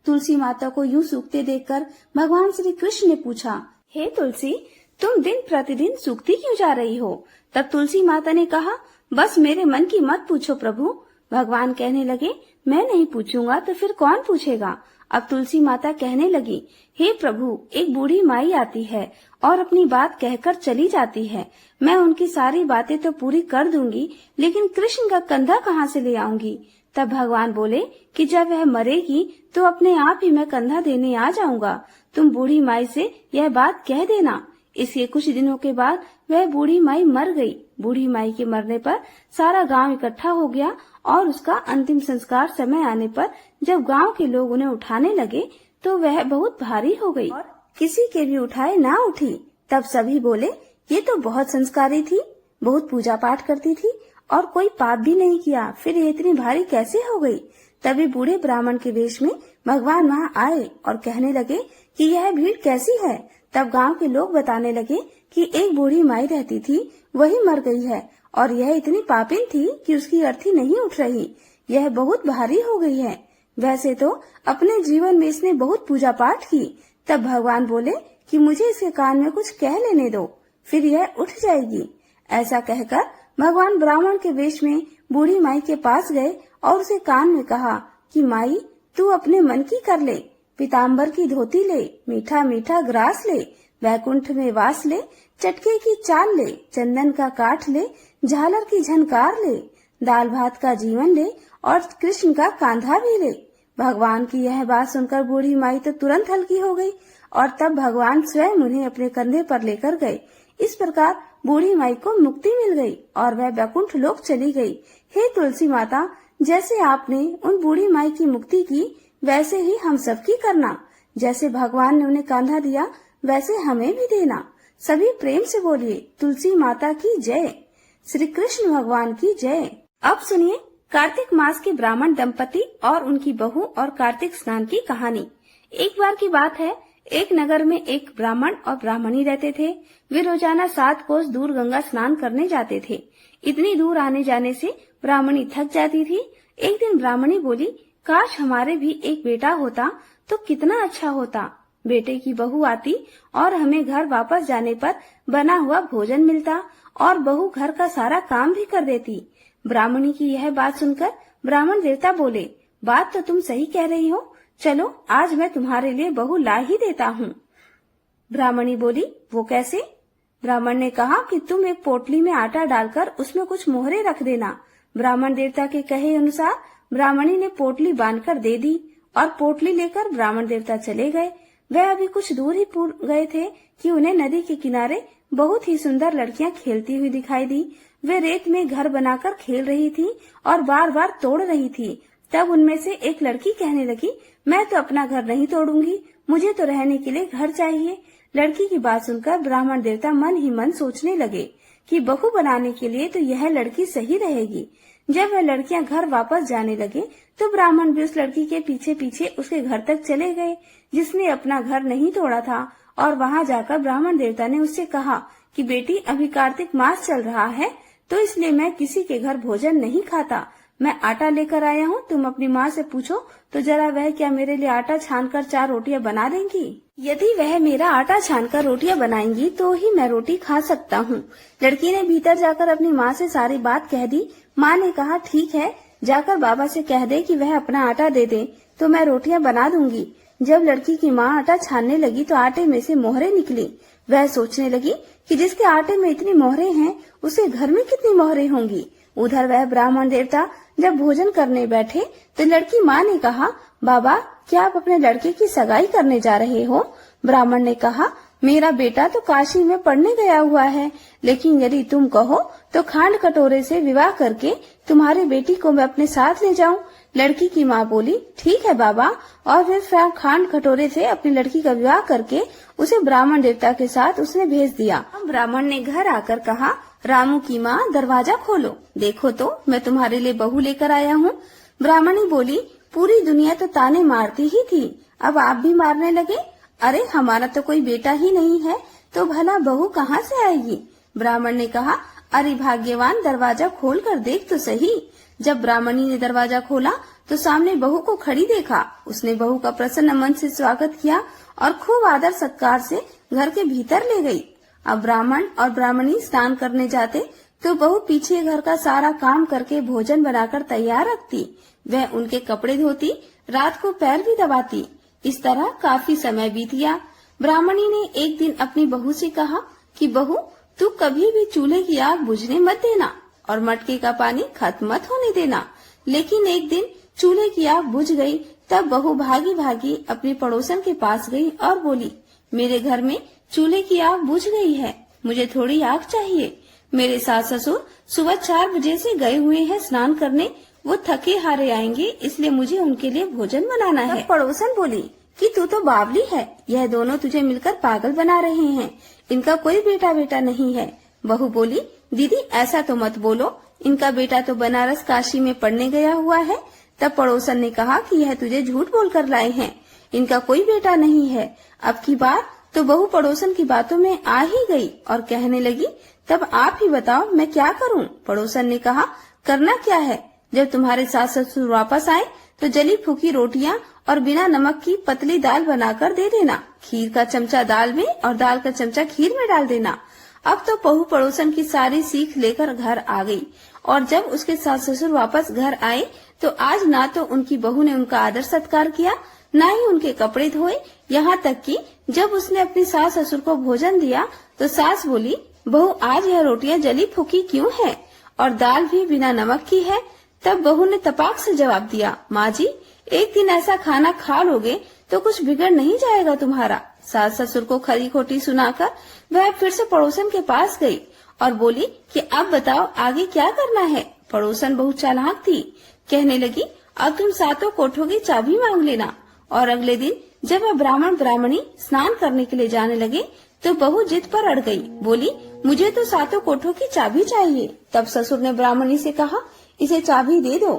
तुलसी माता को यूं सूखते देखकर भगवान श्री कृष्ण ने पूछा, हे तुलसी, तुम दिन प्रतिदिन सूखती क्यों जा रही हो? तब तुलसी माता ने कहा, बस मेरे मन की मत पूछो प्रभु। भगवान कहने लगे, मैं नहीं पूछूंगा तो फिर कौन पूछेगा? अब तुलसी माता कहने लगी, हे प्रभु, एक बूढ़ी माई आती है और अपनी बात कहकर चली जाती है। मैं उनकी सारी बातें तो पूरी कर दूंगी, लेकिन कृष्ण का कंधा कहाँ से ले आऊंगी? तब भगवान बोले कि जब वह मरेगी तो अपने आप ही मैं कंधा देने आ जाऊंगा। तुम बूढ़ी माई से यह बात कह देना। इसके कुछ दिनों के बाद वह बूढ़ी माई मर गई। बूढ़ी माई के मरने पर सारा गांव इकट्ठा हो गया और उसका अंतिम संस्कार समय आने पर जब गांव के लोग उन्हें उठाने लगे तो वह बहुत भारी हो गई और किसी के भी उठाए ना उठी। तब सभी बोले, ये तो बहुत संस्कारी थी, बहुत पूजा पाठ करती थी और कोई पाप भी नहीं किया, फिर ये इतनी भारी कैसे हो गई। तभी बूढ़े ब्राह्मण के वेश में भगवान वहाँ आए और कहने लगे कि यह भीड़ कैसी है। तब गांव के लोग बताने लगे कि एक बूढ़ी माई रहती थी, वही मर गई है और यह इतनी पापिन थी कि उसकी अर्थी नहीं उठ रही, यह बहुत भारी हो गई है। वैसे तो अपने जीवन में इसने बहुत पूजा पाठ की। तब भगवान बोले कि मुझे इसके कान में कुछ कह लेने दो, फिर यह उठ जाएगी। ऐसा कहकर भगवान ब्राह्मण के वेश में बूढ़ी माई के पास गए और उसे कान में कहा कि माई, तू अपने मन की कर ले, पीताम्बर की धोती ले, मीठा मीठा ग्रास ले, वैकुंठ में वास ले, चटके की चाल ले, चंदन का काठ ले, झालर की झनकार ले, दाल भात का जीवन ले और कृष्ण का कांधा भी ले। भगवान की यह बात सुनकर बूढ़ी माई तो तुरंत हल्की हो गई और तब भगवान स्वयं उन्हें अपने कंधे पर लेकर गए। इस प्रकार बूढ़ी माई को मुक्ति मिल गई और वह वैकुंठ लोक चली गई। हे तुलसी माता, जैसे आपने उन बूढ़ी माई की मुक्ति की, वैसे ही हम सबकी करना। जैसे भगवान ने उन्हें कांधा दिया, वैसे हमें भी देना। सभी प्रेम से बोलिए, तुलसी माता की जय, श्री कृष्ण भगवान की जय। अब सुनिए कार्तिक मास के ब्राह्मण दंपति और उनकी बहू और कार्तिक स्नान की कहानी। एक बार की बात है, एक नगर में एक ब्राह्मण और ब्राह्मणी रहते थे। वे रोजाना 7 कोस दूर गंगा स्नान करने जाते थे। इतनी दूर आने जाने से ब्राह्मणी थक जाती थी। एक दिन ब्राह्मणी बोली, काश हमारे भी एक बेटा होता तो कितना अच्छा होता। बेटे की बहू आती और हमें घर वापस जाने पर बना हुआ भोजन मिलता और बहू घर का सारा काम भी कर देती। ब्राह्मणी की यह बात सुनकर ब्राह्मण देवता बोले, बात तो तुम सही कह रही हो, चलो आज मैं तुम्हारे लिए बहू ला ही देता हूँ। ब्राह्मणी बोली, वो कैसे? ब्राह्मण ने कहा कि तुम एक पोटली में आटा डालकर उसमें कुछ मोहरे रख देना। ब्राह्मण देवता के कहे अनुसार ब्राह्मणी ने पोटली बांधकर दे दी और पोटली लेकर ब्राह्मण देवता चले गए। वह अभी कुछ दूर ही गए थे कि उन्हें नदी के किनारे बहुत ही सुंदर लड़कियां खेलती हुई दिखाई दी। वे रेत में घर बनाकर खेल रही थी और बार बार तोड़ रही थी। तब उनमें से एक लड़की कहने लगी, मैं तो अपना घर नहीं तोड़ूंगी, मुझे तो रहने के लिए घर चाहिए। लड़की की बात सुनकर ब्राह्मण देवता मन ही मन सोचने लगे कि बहू बनाने के लिए तो यह लड़की सही रहेगी। जब वह लड़कियां घर वापस जाने लगे तो ब्राह्मण भी उस लड़की के पीछे पीछे उसके घर तक चले गए जिसने अपना घर नहीं तोड़ा था। और वहां जाकर ब्राह्मण देवता ने उससे कहा कि बेटी, अभी कार्तिक मास चल रहा है तो इसलिए मैं किसी के घर भोजन नहीं खाता। मैं आटा लेकर आया हूँ, तुम अपनी माँ से पूछो तो जरा वह क्या मेरे लिए आटा छानकर 4 रोटियां बना देंगी। यदि वह मेरा आटा छानकर रोटियां बनाएंगी तो ही मैं रोटी खा सकता हूँ। लड़की ने भीतर जाकर अपनी माँ से सारी बात कह दी। माँ ने कहा, ठीक है, जाकर बाबा से कह दे कि वह अपना आटा दे दे तो मैं रोटियां बना दूंगी। जब लड़की की माँ आटा छानने लगी तो आटे में से मोहरें निकली। वह सोचने लगी कि जिसके आटे में इतनी मोहरें हैं उसके घर में कितनी मोहरें होंगी। उधर वह ब्राह्मण देवता जब भोजन करने बैठे तो लड़की माँ ने कहा, बाबा, क्या आप अपने लड़के की सगाई करने जा रहे हो? ब्राह्मण ने कहा, मेरा बेटा तो काशी में पढ़ने गया हुआ है, लेकिन यदि तुम कहो तो खांड कटोरे से विवाह करके तुम्हारी बेटी को मैं अपने साथ ले जाऊं। लड़की की माँ बोली, ठीक है बाबा, और फिर खांड कटोरे से अपनी लड़की का विवाह करके उसे ब्राह्मण देवता के साथ उसने भेज दिया। ब्राह्मण ने घर आकर कहा, रामू की माँ, दरवाजा खोलो, देखो तो मैं तुम्हारे लिए बहू लेकर आया हूँ। ब्राह्मणी बोली, पूरी दुनिया तो ताने मारती ही थी, अब आप भी मारने लगे? अरे हमारा तो कोई बेटा ही नहीं है, तो भला बहू कहाँ से आएगी? ब्राह्मण ने कहा, अरे भाग्यवान, दरवाजा खोल कर देख तो सही। जब ब्राह्मणी ने दरवाजा खोला तो सामने बहू को खड़ी देखा। उसने बहू का प्रसन्न मन से स्वागत किया और खूब आदर सत्कार से घर के भीतर ले गई। अब ब्राह्मण और ब्राह्मणी स्नान करने जाते तो बहू पीछे घर का सारा काम करके भोजन बनाकर तैयार रखती। वह उनके कपड़े धोती, रात को पैर भी दबाती। इस तरह काफी समय बीत गया। ब्राह्मणी ने एक दिन अपनी बहू से कहा कि बहू, तू कभी भी चूल्हे की आग बुझने मत देना और मटके का पानी खत्म मत होने देना। लेकिन एक दिन चूल्हे की आग बुझ गई। तब बहू भागी भागी अपने पड़ोसन के पास गई और बोली, मेरे घर में चूल्हे की आग बुझ गई है, मुझे थोड़ी आग चाहिए। मेरे सास ससुर सुबह 4 बजे से गए हुए हैं स्नान करने, वो थके हारे आएंगे, इसलिए मुझे उनके लिए भोजन बनाना है। पड़ोसन बोली कि तू तो बावली है, यह दोनों तुझे मिलकर पागल बना रहे हैं, इनका कोई बेटा नहीं है। बहू बोली, दीदी ऐसा तो मत बोलो, इनका बेटा तो बनारस काशी में पढ़ने गया हुआ है। तब पड़ोसन ने कहा कि यह तुझे झूठ बोलकर लाए हैं, इनका कोई बेटा नहीं है। अब की बार तो बहू पड़ोसन की बातों में आ ही गई और कहने लगी, तब आप ही बताओ मैं क्या करूं? पड़ोसन ने कहा, करना क्या है, जब तुम्हारे सास ससुर वापस आए तो जली फूकी रोटियां और बिना नमक की पतली दाल बनाकर दे देना। खीर का चमचा दाल में और दाल का चमचा खीर में डाल देना। अब तो बहू पड़ोसन की सारी सीख लेकर घर आ गई और जब उसके सास ससुर वापस घर आए तो आज ना तो उनकी बहू ने उनका आदर सत्कार किया, न ही उनके कपड़े धोए। यहाँ तक कि जब उसने अपनी सास ससुर को भोजन दिया तो सास बोली, बहू आज यह रोटियां जली फूकी क्यों है और दाल भी बिना नमक की है। तब बहू ने तपाक से जवाब दिया, माँ जी एक दिन ऐसा खाना खा लोगे तो कुछ बिगड़ नहीं जाएगा तुम्हारा। सास ससुर को खरी खोटी सुनाकर वह फिर से पड़ोसन के पास गई और बोली कि अब बताओ आगे क्या करना है। पड़ोसन बहुत चालाक थी, कहने लगी, अब तुम सातों कोठों की चाबी मांग लेना। और अगले दिन जब वह ब्राह्मण ब्राह्मणी स्नान करने के लिए जाने लगे तो बहू जिद पर अड़ गई, बोली, मुझे तो सातों कोठों की चाबी चाहिए। तब ससुर ने ब्राह्मणी से कहा, इसे चाबी दे दो,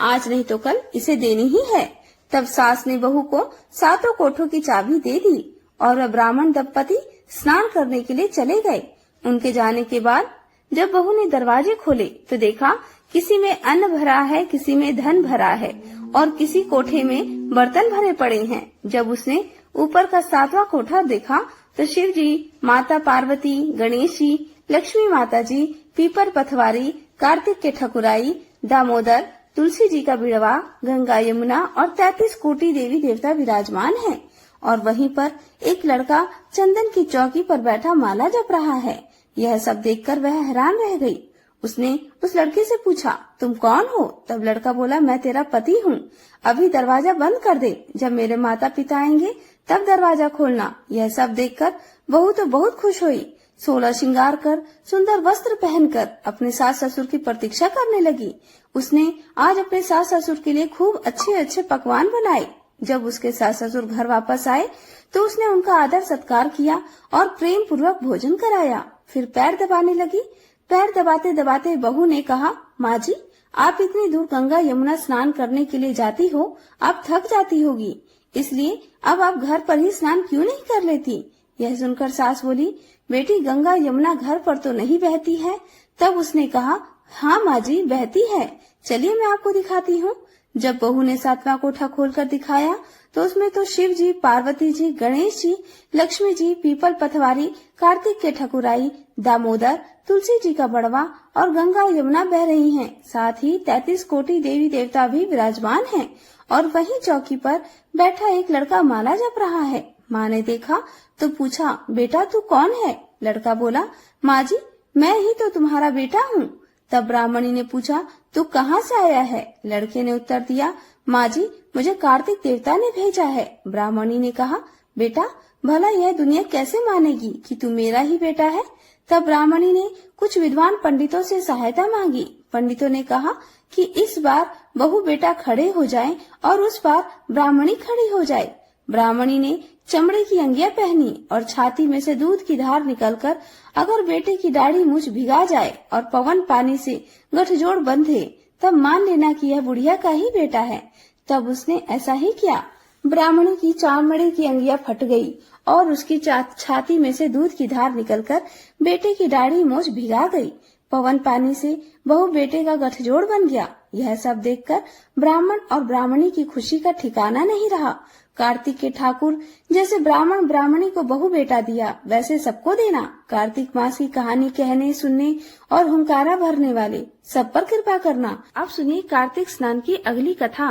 आज नहीं तो कल इसे देनी ही है। तब सास ने बहू को सातों कोठों की चाबी दे दी और वह ब्राह्मण दंपति स्नान करने के लिए चले गए। उनके जाने के बाद जब बहू ने दरवाजे खोले तो देखा किसी में अन्न भरा है, किसी में धन भरा है और किसी कोठे में बर्तन भरे पड़े हैं। जब उसने ऊपर का 7वां कोठा देखा तो शिव जी, माता पार्वती, गणेश जी, लक्ष्मी माता जी, पीपर पथवारी, कार्तिक के ठकुराई, दामोदर, तुलसी जी का बिड़वा, गंगा यमुना और 33 कोटि देवी देवता विराजमान हैं। और वहीं पर एक लड़का चंदन की चौकी पर बैठा माला जप रहा है। यह सब देखकर वह हैरान रह गई। उसने उस लड़के से पूछा, तुम कौन हो? तब लड़का बोला, मैं तेरा पति हूँ, अभी दरवाजा बंद कर दे, जब मेरे माता पिता आएंगे तब दरवाजा खोलना। यह सब देखकर बहू तो बहुत खुश हुई। 16 श्रृंगार कर सुंदर वस्त्र पहनकर अपने सास ससुर की प्रतीक्षा करने लगी। उसने आज अपने सास ससुर के लिए खूब अच्छे अच्छे पकवान बनाए। जब उसके सास ससुर घर वापस आए तो उसने उनका आदर सत्कार किया और प्रेम पूर्वक भोजन कराया। फिर पैर दबाने लगी। पैर दबाते दबाते बहू ने कहा, माँ जी आप इतनी दूर गंगा यमुना स्नान करने के लिए जाती हो, आप थक जाती होगी, इसलिए अब आप घर पर ही स्नान क्यों नहीं कर लेती? यह सुनकर सास बोली, बेटी गंगा यमुना घर पर तो नहीं बहती है। तब उसने कहा, हाँ माँ जी बहती है, चलिए मैं आपको दिखाती हूँ। जब बहू ने 7वां कोठा खोलकर दिखाया तो उसमें तो शिव जी, पार्वती जी, गणेश जी, लक्ष्मी जी, पीपल पथवारी, कार्तिक के ठकुराई, दामोदर, तुलसी जी का बड़वा और गंगा यमुना बह रही हैं। साथ ही 33 कोटि देवी देवता भी विराजमान हैं और वहीं चौकी पर बैठा एक लड़का माला जप रहा है। माँ ने देखा तो पूछा, बेटा तू कौन है? लड़का बोला, माँ जी मैं ही तो तुम्हारा बेटा हूँ। तब ब्राह्मणी ने पूछा, तू कहाँ से आया है? लड़के ने उत्तर दिया, माँ जी मुझे कार्तिक देवता ने भेजा है। ब्राह्मणी ने कहा, बेटा भला यह दुनिया कैसे मानेगी कि तू मेरा ही बेटा है? तब ब्राह्मणी ने कुछ विद्वान पंडितों से सहायता मांगी। पंडितों ने कहा कि इस बार बहू बेटा खड़े हो जाएं और उस बार ब्राह्मणी खड़ी हो जाए। ब्राह्मणी ने चमड़े की अंगिया पहनी और छाती में से दूध की धार निकलकर अगर बेटे की दाढ़ी मूछ भिगा जाए और पवन पानी से गठजोड़ बंधे तब मान लेना कि यह बुढ़िया का ही बेटा है। तब उसने ऐसा ही किया। ब्राह्मणी की चमड़े की अंगिया फट गई और उसकी छाती में से दूध की धार निकलकर बेटे की दाढ़ी मूछ भिगा गई। पवन पानी से बहू बेटे का गठजोड़ बन गया। यह सब देखकर ब्राह्मण और ब्राह्मणी की खुशी का ठिकाना नहीं रहा। कार्तिक के ठाकुर जैसे ब्राह्मण ब्राह्मणी को बहू बेटा दिया वैसे सबको देना। कार्तिक मास की कहानी कहने, सुनने और हुंकारा भरने वाले सब पर कृपा करना। अब सुनिए कार्तिक स्नान की अगली कथा।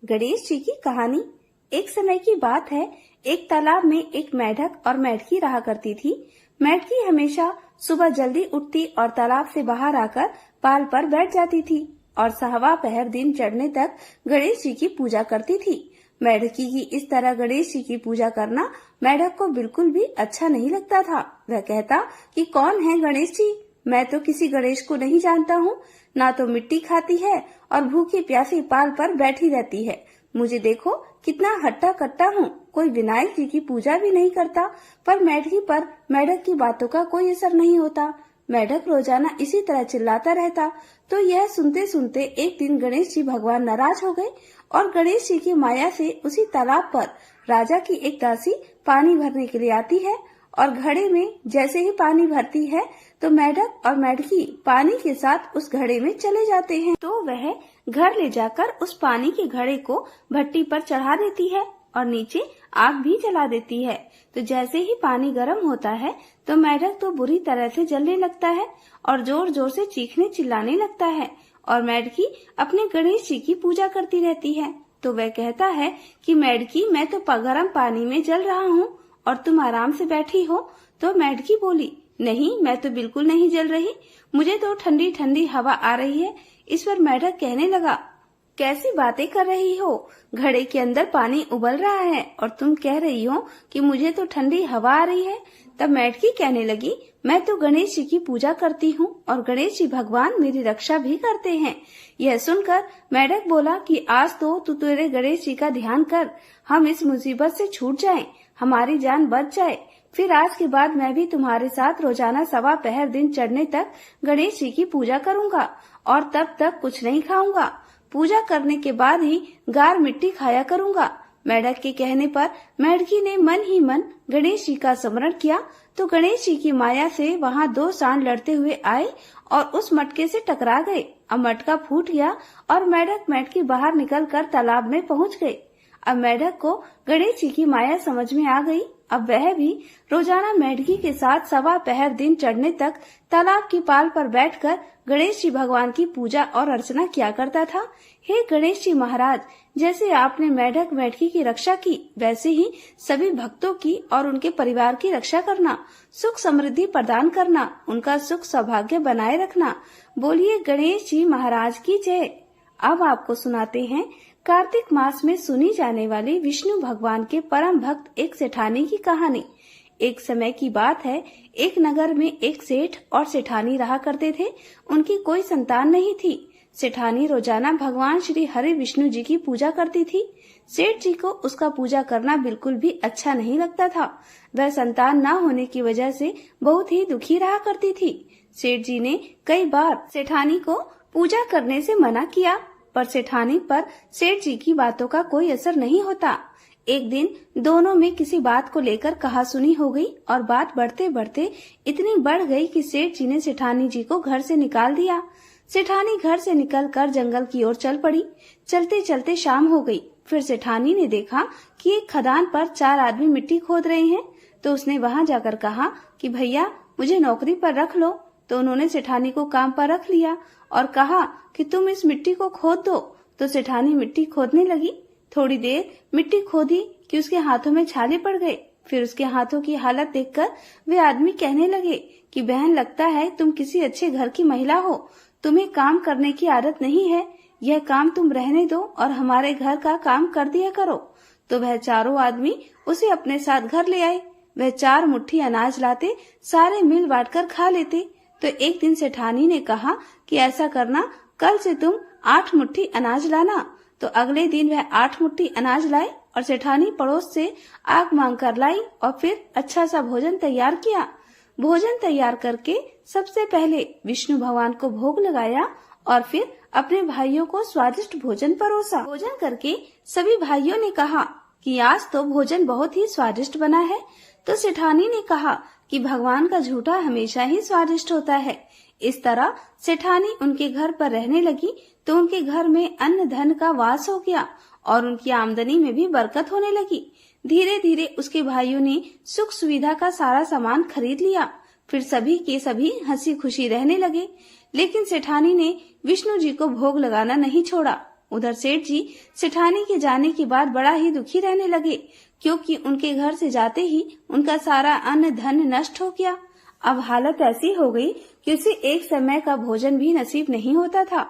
गणेश जी की कहानी। एक समय की बात है, एक तालाब में एक मेढक और मेढकी रहा करती थी। मेढकी हमेशा सुबह जल्दी उठती और तालाब से बाहर आकर पाल पर बैठ जाती थी और 6वां पहर दिन चढ़ने तक गणेश जी की पूजा करती थी। मेढकी की इस तरह गणेश जी की पूजा करना मेढक को बिल्कुल भी अच्छा नहीं लगता था। वह कहता कि कौन है गणेश जी, मैं तो किसी गणेश को नहीं जानता हूँ, ना तो मिट्टी खाती है और भूखी प्यासी पाल पर बैठी रहती है। मुझे देखो कितना हट्टा कट्टा हूँ, कोई विनायक जी की पूजा भी नहीं करता, पर मेढकी पर मेढक की बातों का कोई असर नहीं होता। मेढक रोजाना इसी तरह चिल्लाता रहता। तो यह सुनते सुनते एक दिन गणेश जी भगवान नाराज हो गए और गणेश जी की माया से उसी तालाब पर राजा की एक दासी पानी भरने के लिए आती है और घड़े में जैसे ही पानी भरती है तो मेढक और मेढकी पानी के साथ उस घड़े में चले जाते हैं। तो वह घर ले जाकर उस पानी के घड़े को भट्टी पर चढ़ा देती है और नीचे आग भी जला देती है। तो जैसे ही पानी गर्म होता है तो मेढक तो बुरी तरह से जलने लगता है और जोर जोर से चीखने चिल्लाने लगता है और मेढकी अपने गणेश जी की पूजा करती रहती है। तो वह कहता है कि मेढकी, मैं तो गर्म पानी में जल रहा हूँ और तुम आराम से बैठी हो। तो मेढकी बोली, नहीं, मैं तो बिल्कुल नहीं जल रही, मुझे तो ठंडी ठंडी हवा आ रही है। इस पर मेढक कहने लगा, कैसी बातें कर रही हो, घड़े के अंदर पानी उबल रहा है और तुम कह रही हो कि मुझे तो ठंडी हवा आ रही है। तब मेढकी कहने लगी, मैं तो गणेश जी की पूजा करती हूँ और गणेश जी भगवान मेरी रक्षा भी करते हैं। यह सुनकर मेढक बोला कि आज तो तू तेरे गणेश जी का ध्यान कर, हम इस मुसीबत से छूट जाएं, हमारी जान बच जाए। फिर आज के बाद मैं भी तुम्हारे साथ रोजाना 1.25 पहर दिन चढ़ने तक गणेश जी की पूजा करूंगा और तब तक कुछ नहीं खाऊंगा। पूजा करने के बाद ही गार मिट्टी खाया करूंगा। मेढक के कहने पर मेढकी ने मन ही मन गणेश जी का स्मरण किया। तो गणेश जी की माया से वहाँ 2 सांड लड़ते हुए आए और उस मटके से टकरा गए। अब मटका फूट गया और मेढक मेढकी बाहर निकलकर तालाब में पहुँच गए। अब मेढक को गणेश जी की माया समझ में आ गई। अब वह भी रोजाना मेढकी के साथ 1.25 पहर दिन चढ़ने तक तालाब की पाल पर बैठकर गणेश जी भगवान की पूजा और अर्चना किया करता था। हे गणेश जी महाराज, जैसे आपने मेढक मेढकी की रक्षा की, वैसे ही सभी भक्तों की और उनके परिवार की रक्षा करना, सुख समृद्धि प्रदान करना, उनका सुख सौभाग्य बनाए रखना। बोलिए गणेश जी महाराज की जय। अब आपको सुनाते हैं कार्तिक मास में सुनी जाने वाली विष्णु भगवान के परम भक्त एक सेठानी की कहानी। एक समय की बात है, एक नगर में एक सेठ और सेठानी रहा करते थे। उनकी कोई संतान नहीं थी। सेठानी रोजाना भगवान श्री हरि विष्णु जी की पूजा करती थी। सेठ जी को उसका पूजा करना बिल्कुल भी अच्छा नहीं लगता था। वह संतान न होने की वजह से बहुत ही दुखी रहा करती थी। सेठ जी ने कई बार सेठानी को पूजा करने से मना किया, पर सेठानी पर सेठ जी की बातों का कोई असर नहीं होता। एक दिन दोनों में किसी बात को लेकर कहासुनी हो गई और बात बढ़ते बढ़ते इतनी बढ़ गई कि सेठ जी ने सेठानी जी को घर से निकाल दिया। सेठानी घर से निकलकर जंगल की ओर चल पड़ी। चलते चलते शाम हो गई। फिर सेठानी ने देखा कि एक खदान पर 4 आदमी मिट्टी खोद रहे हैं। तो उसने वहां जाकर कहा कि भैया, मुझे नौकरी पर रख लो। तो उन्होंने सेठानी को काम पर रख लिया और कहा कि तुम इस मिट्टी को खोद दो। तो सेठानी मिट्टी खोदने लगी। थोड़ी देर मिट्टी खोदी कि उसके हाथों में छाले पड़ गए। फिर उसके हाथों की हालत देखकर वे आदमी कहने लगे कि बहन, लगता है तुम किसी अच्छे घर की महिला हो, तुम्हें काम करने की आदत नहीं है। यह काम तुम रहने दो और हमारे घर का काम कर दिया करो। तो वह चारों आदमी उसे अपने साथ घर ले आए। वह 4 मुट्ठी अनाज लाते, सारे मिल बांट कर खा लेते। तो एक दिन सेठानी ने कहा कि ऐसा करना, कल से तुम 8 मुट्ठी अनाज लाना। तो अगले दिन वह 8 मुट्ठी अनाज लाए और सेठानी पड़ोस से आग मांग कर लाई और फिर अच्छा सा भोजन तैयार किया। भोजन तैयार करके सबसे पहले विष्णु भगवान को भोग लगाया और फिर अपने भाइयों को स्वादिष्ट भोजन परोसा। भोजन करके सभी भाइयों ने कहा कि आज तो भोजन बहुत ही स्वादिष्ट बना है। तो सेठानी ने कहा कि भगवान का झूठा हमेशा ही स्वादिष्ट होता है। इस तरह सेठानी उनके घर पर रहने लगी तो उनके घर में अन्न धन का वास हो गया और उनकी आमदनी में भी बरकत होने लगी। धीरे धीरे उसके भाइयों ने सुख सुविधा का सारा सामान खरीद लिया। फिर सभी के सभी हंसी खुशी रहने लगे। लेकिन सेठानी ने विष्णु जी को भोग लगाना नहीं छोड़ा। उधर सेठ जी सेठानी के जाने के बाद बड़ा ही दुखी रहने लगे, क्योंकि उनके घर से जाते ही उनका सारा अन्न धन नष्ट हो गया। अब हालत ऐसी हो गई कि उसे एक समय का भोजन भी नसीब नहीं होता था।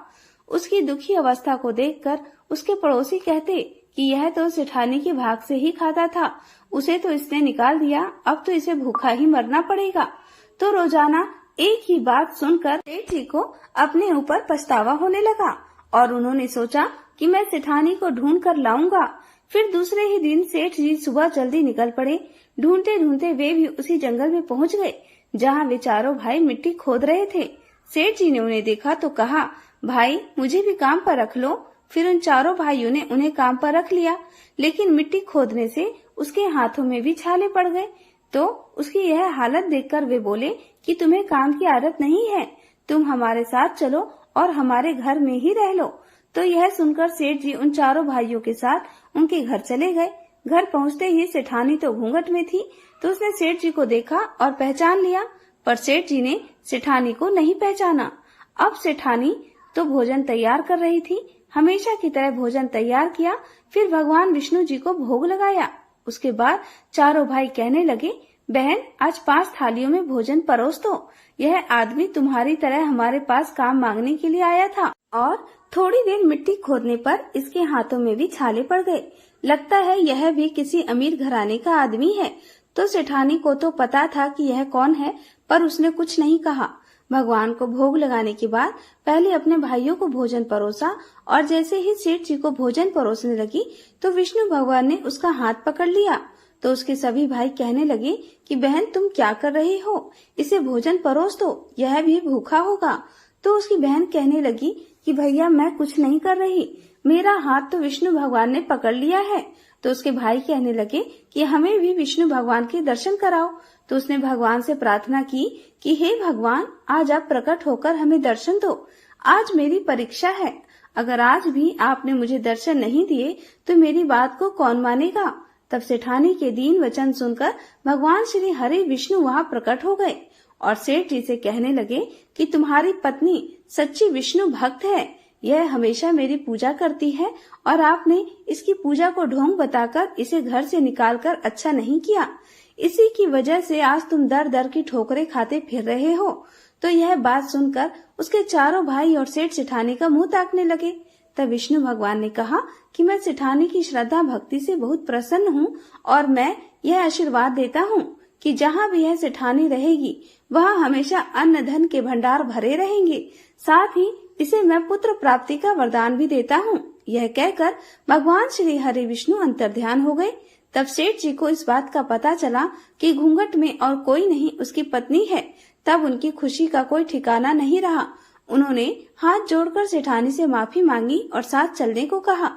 उसकी दुखी अवस्था को देखकर उसके पड़ोसी कहते कि यह तो सेठानी के भाग से ही खाता था, उसे तो इसने निकाल दिया, अब तो इसे भूखा ही मरना पड़ेगा। तो रोजाना एक ही बात सुनकर सेठ जी को अपने ऊपर पछतावा होने लगा और उन्होंने सोचा कि मैं सेठानी को ढूंढ कर लाऊंगा। फिर दूसरे ही दिन सेठ जी सुबह जल्दी निकल पड़े। ढूंढते ढूंढते वे भी उसी जंगल में पहुंच गए जहाँ वे चारों भाई मिट्टी खोद रहे थे। सेठ जी ने उन्हें देखा तो कहा, भाई मुझे भी काम पर रख लो। फिर उन चारों भाइयों ने उन्हें काम पर रख लिया, लेकिन मिट्टी खोदने से उसके हाथों में भी छाले पड़ गए। तो उसकी यह हालत देखकर वे बोले कि तुम्हें काम की आदत नहीं है, तुम हमारे साथ चलो और हमारे घर में ही रह लो। तो यह सुनकर सेठ जी उन चारों भाइयों के साथ उनके घर चले गए। घर पहुंचते ही सेठानी तो घूंघट में थी, तो उसने सेठ जी को देखा और पहचान लिया, पर सेठ जी ने सेठानी को नहीं पहचाना। अब सेठानी तो भोजन तैयार कर रही थी। हमेशा की तरह भोजन तैयार किया, फिर भगवान विष्णु जी को भोग लगाया। उसके बाद चारों भाई कहने लगे, बहन आज 5 थालियों में भोजन परोस दो। यह आदमी तुम्हारी तरह हमारे पास काम मांगने के लिए आया था और थोड़ी देर मिट्टी खोदने पर इसके हाथों में भी छाले पड़ गए। लगता है यह भी किसी अमीर घराने का आदमी है। तो सेठानी को तो पता था कि यह कौन है, पर उसने कुछ नहीं कहा। भगवान को भोग लगाने के बाद पहले अपने भाइयों को भोजन परोसा और जैसे ही सेठ जी को भोजन परोसने लगी तो विष्णु भगवान ने उसका हाथ पकड़ लिया। तो उसके सभी भाई कहने लगे कि बहन तुम क्या कर रही हो, इसे भोजन परोस दो, यह भी भूखा होगा। तो उसकी बहन कहने लगी कि भैया मैं कुछ नहीं कर रही, मेरा हाथ तो विष्णु भगवान ने पकड़ लिया है। तो उसके भाई कहने लगे कि हमें भी विष्णु भगवान के दर्शन कराओ। तो उसने भगवान से प्रार्थना की कि हे भगवान आज आप प्रकट होकर हमें दर्शन दो, आज मेरी परीक्षा है, अगर आज भी आपने मुझे दर्शन नहीं दिए तो मेरी बात को कौन मानेगा। तब सेठानी के दीन वचन सुनकर भगवान श्री हरि विष्णु वहाँ प्रकट हो गए और सेठ जी से कहने लगे कि तुम्हारी पत्नी सच्ची विष्णु भक्त है, यह हमेशा मेरी पूजा करती है और आपने इसकी पूजा को ढोंग बताकर इसे घर से निकालकर अच्छा नहीं किया, इसी की वजह से आज तुम दर दर की ठोकरें खाते फिर रहे हो। तो यह बात सुनकर उसके चारों भाई और सेठ सेठानी का मुंह ताकने लगे। तब विष्णु भगवान ने कहा कि मैं सेठानी की श्रद्धा भक्ति से बहुत प्रसन्न हूँ और मैं यह आशीर्वाद देता हूँ कि जहाँ भी यह सेठानी रहेगी वहाँ हमेशा अन्न धन के भंडार भरे रहेंगे, साथ ही इसे मैं पुत्र प्राप्ति का वरदान भी देता हूँ। यह कहकर भगवान श्री हरि विष्णु अंतर्ध्यान हो गए। तब सेठ जी को इस बात का पता चला कि घूंघट में और कोई नहीं उसकी पत्नी है। तब उनकी खुशी का कोई ठिकाना नहीं रहा। उन्होंने हाथ जोड़कर सेठानी से माफी मांगी और साथ चलने को कहा।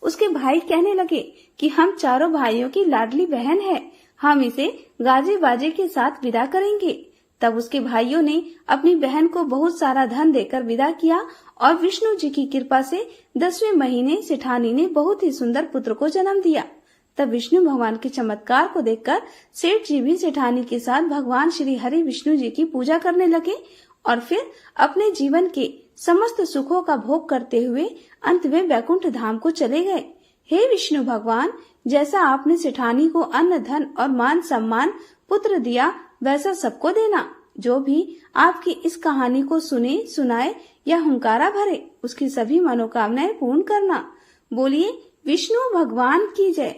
उसके भाई कहने लगे कि हम चारों भाइयों की लाडली बहन है, हम इसे गाजे बाजे के साथ विदा करेंगे। तब उसके भाइयों ने अपनी बहन को बहुत सारा धन देकर विदा किया और विष्णु जी की कृपा से 10वें महीने सेठानी ने बहुत ही सुंदर पुत्र को जन्म दिया। तब विष्णु भगवान के चमत्कार को देखकर सेठ जी भी सेठानी के साथ भगवान श्री हरि विष्णु जी की पूजा करने लगे और फिर अपने जीवन के समस्त सुखों का भोग करते हुए अंत में वैकुंठ धाम को चले गए। हे विष्णु भगवान, जैसा आपने सेठानी को अन्न धन और मान सम्मान पुत्र दिया वैसा सबको देना। जो भी आपकी इस कहानी को सुने सुनाए या हुंकारा भरे उसकी सभी मनोकामनाएं पूर्ण करना। बोलिए विष्णु भगवान की जय।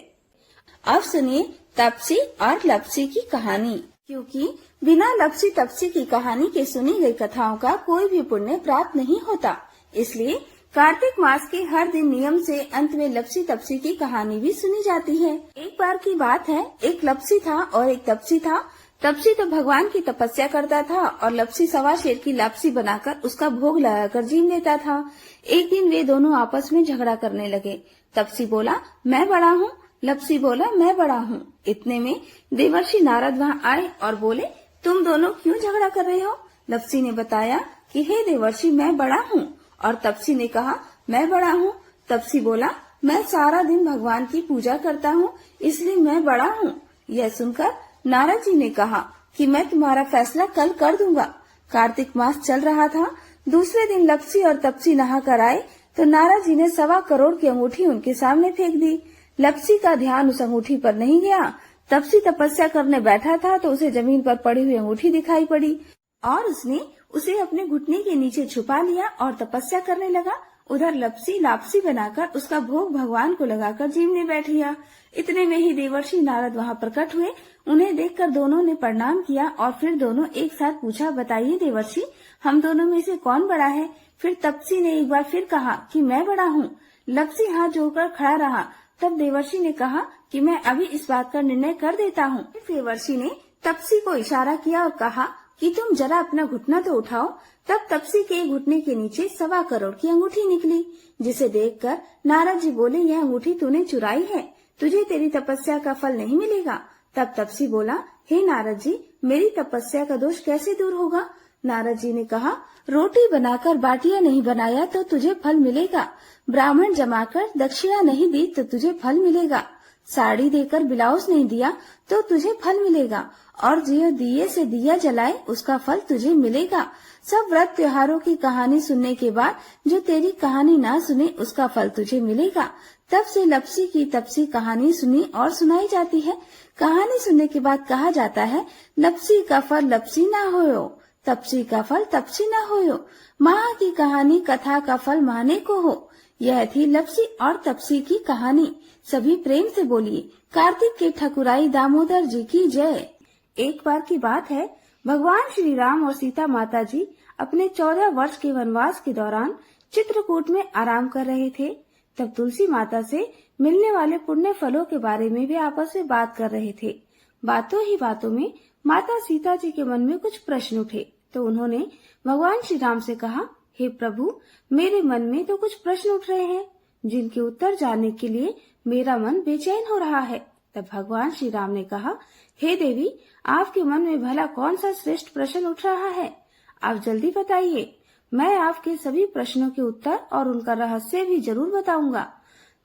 अब सुनिए तपसी और लपसी की कहानी। क्योंकि बिना लपसी तपसी की कहानी के सुनी गई कथाओं का कोई भी पुण्य प्राप्त नहीं होता, इसलिए कार्तिक मास के हर दिन नियम से अंत में लपसी तपसी की कहानी भी सुनी जाती है। एक बार की बात है, एक लपसी था और एक तपसी था। तपसी तो भगवान की तपस्या करता था और लपसी 1.25 शेर की लापसी बनाकर उसका भोग लगाकर जीव लेता था। एक दिन वे दोनों आपस में झगड़ा करने लगे। तपसी बोला मैं बड़ा हूँ, लपसी बोला मैं बड़ा हूँ। इतने में देवर्षि नारद वहाँ आए और बोले तुम दोनों क्यों झगड़ा कर रहे हो। लपसी ने बताया कि हे देवर्षि मैं बड़ा हूँ, और तपसी ने कहा मैं बड़ा हूँ। तपसी बोला मैं सारा दिन भगवान की पूजा करता हूँ इसलिए मैं बड़ा हूँ। यह सुनकर नारद जी ने कहा कि मैं तुम्हारा फैसला कल कर दूंगा। कार्तिक मास चल रहा था। दूसरे दिन लपसी और तपसी नहा कर आए तो नारद जी ने 1.25 करोड़ की अंगूठी उनके सामने फेंक दी। लपसी का ध्यान उस अंगूठी पर नहीं गया। तपसी तपस्या करने बैठा था तो उसे जमीन पर पड़ी हुई अंगूठी दिखाई पड़ी और उसने उसे अपने घुटने के नीचे छुपा लिया और तपस्या करने लगा। उधर लपसी लापसी बनाकर उसका भोग भगवान को लगाकर जीवने बैठ गया। इतने में ही देवर्षि नारद वहाँ प्रकट हुए। उन्हें देखकर दोनों ने प्रणाम किया और फिर दोनों एक साथ पूछा, बताइए देवर्षि, हम दोनों में से कौन बड़ा है? फिर तपसी ने एक बार फिर कहा कि मैं बड़ा हूँ। लपसी हाथ जोड़कर खड़ा रहा। तब देवर्षि ने कहा कि मैं अभी इस बात का निर्णय कर देता हूँ। देवर्षि ने तपसी को इशारा किया और कहा कि तुम जरा अपना घुटना तो उठाओ। तब तपसी के घुटने के नीचे 1.25 करोड़ की अंगूठी निकली, जिसे देखकर नारद जी बोले, यह अंगूठी तूने चुराई है, तुझे तेरी तपस्या का फल नहीं मिलेगा। तब तपसी बोला, हे नारद जी, मेरी तपस्या का दोष कैसे दूर होगा? नारद जी ने कहा, रोटी बनाकर बाटियां नहीं बनाया तो तुझे फल मिलेगा, ब्राह्मण जमाकर दक्षिणा नहीं दी तो तुझे फल मिलेगा, साड़ी देकर ब्लाउज नहीं दिया तो तुझे फल मिलेगा, और जो दिए से दिया जलाए उसका फल तुझे मिलेगा। सब व्रत त्योहारों की कहानी सुनने के बाद जो तेरी कहानी ना सुने उसका फल तुझे मिलेगा। तब से लपसी की तपसी कहानी सुनी और सुनाई जाती है। कहानी सुनने के बाद कहा जाता है, लपसी का फल लपसी ना होयो, तपसी का फल तपसी ना होयो, माँ की कहानी कथा का फल माने को हो। यह थी लपसी और तपसी की कहानी। सभी प्रेम से बोलिए, कार्तिक के ठकुराई दामोदर जी की जय। एक बार की बात है, भगवान श्री राम और सीता माता जी अपने 14 वर्ष के वनवास के दौरान चित्रकूट में आराम कर रहे थे। तब तुलसी माता से मिलने वाले पुण्य फलों के बारे में वे आपस में बात कर रहे थे। बातों ही बातों में माता सीता जी के मन में कुछ प्रश्न उठे, तो उन्होंने भगवान श्री राम से कहा, हे प्रभु, मेरे मन में तो कुछ प्रश्न उठ रहे हैं जिनके उत्तर जानने के लिए मेरा मन बेचैन हो रहा है। तब भगवान श्री राम ने कहा, हे देवी, आपके मन में भला कौन सा श्रेष्ठ प्रश्न उठ रहा है? आप जल्दी बताइए, मैं आपके सभी प्रश्नों के उत्तर और उनका रहस्य भी जरूर बताऊंगा।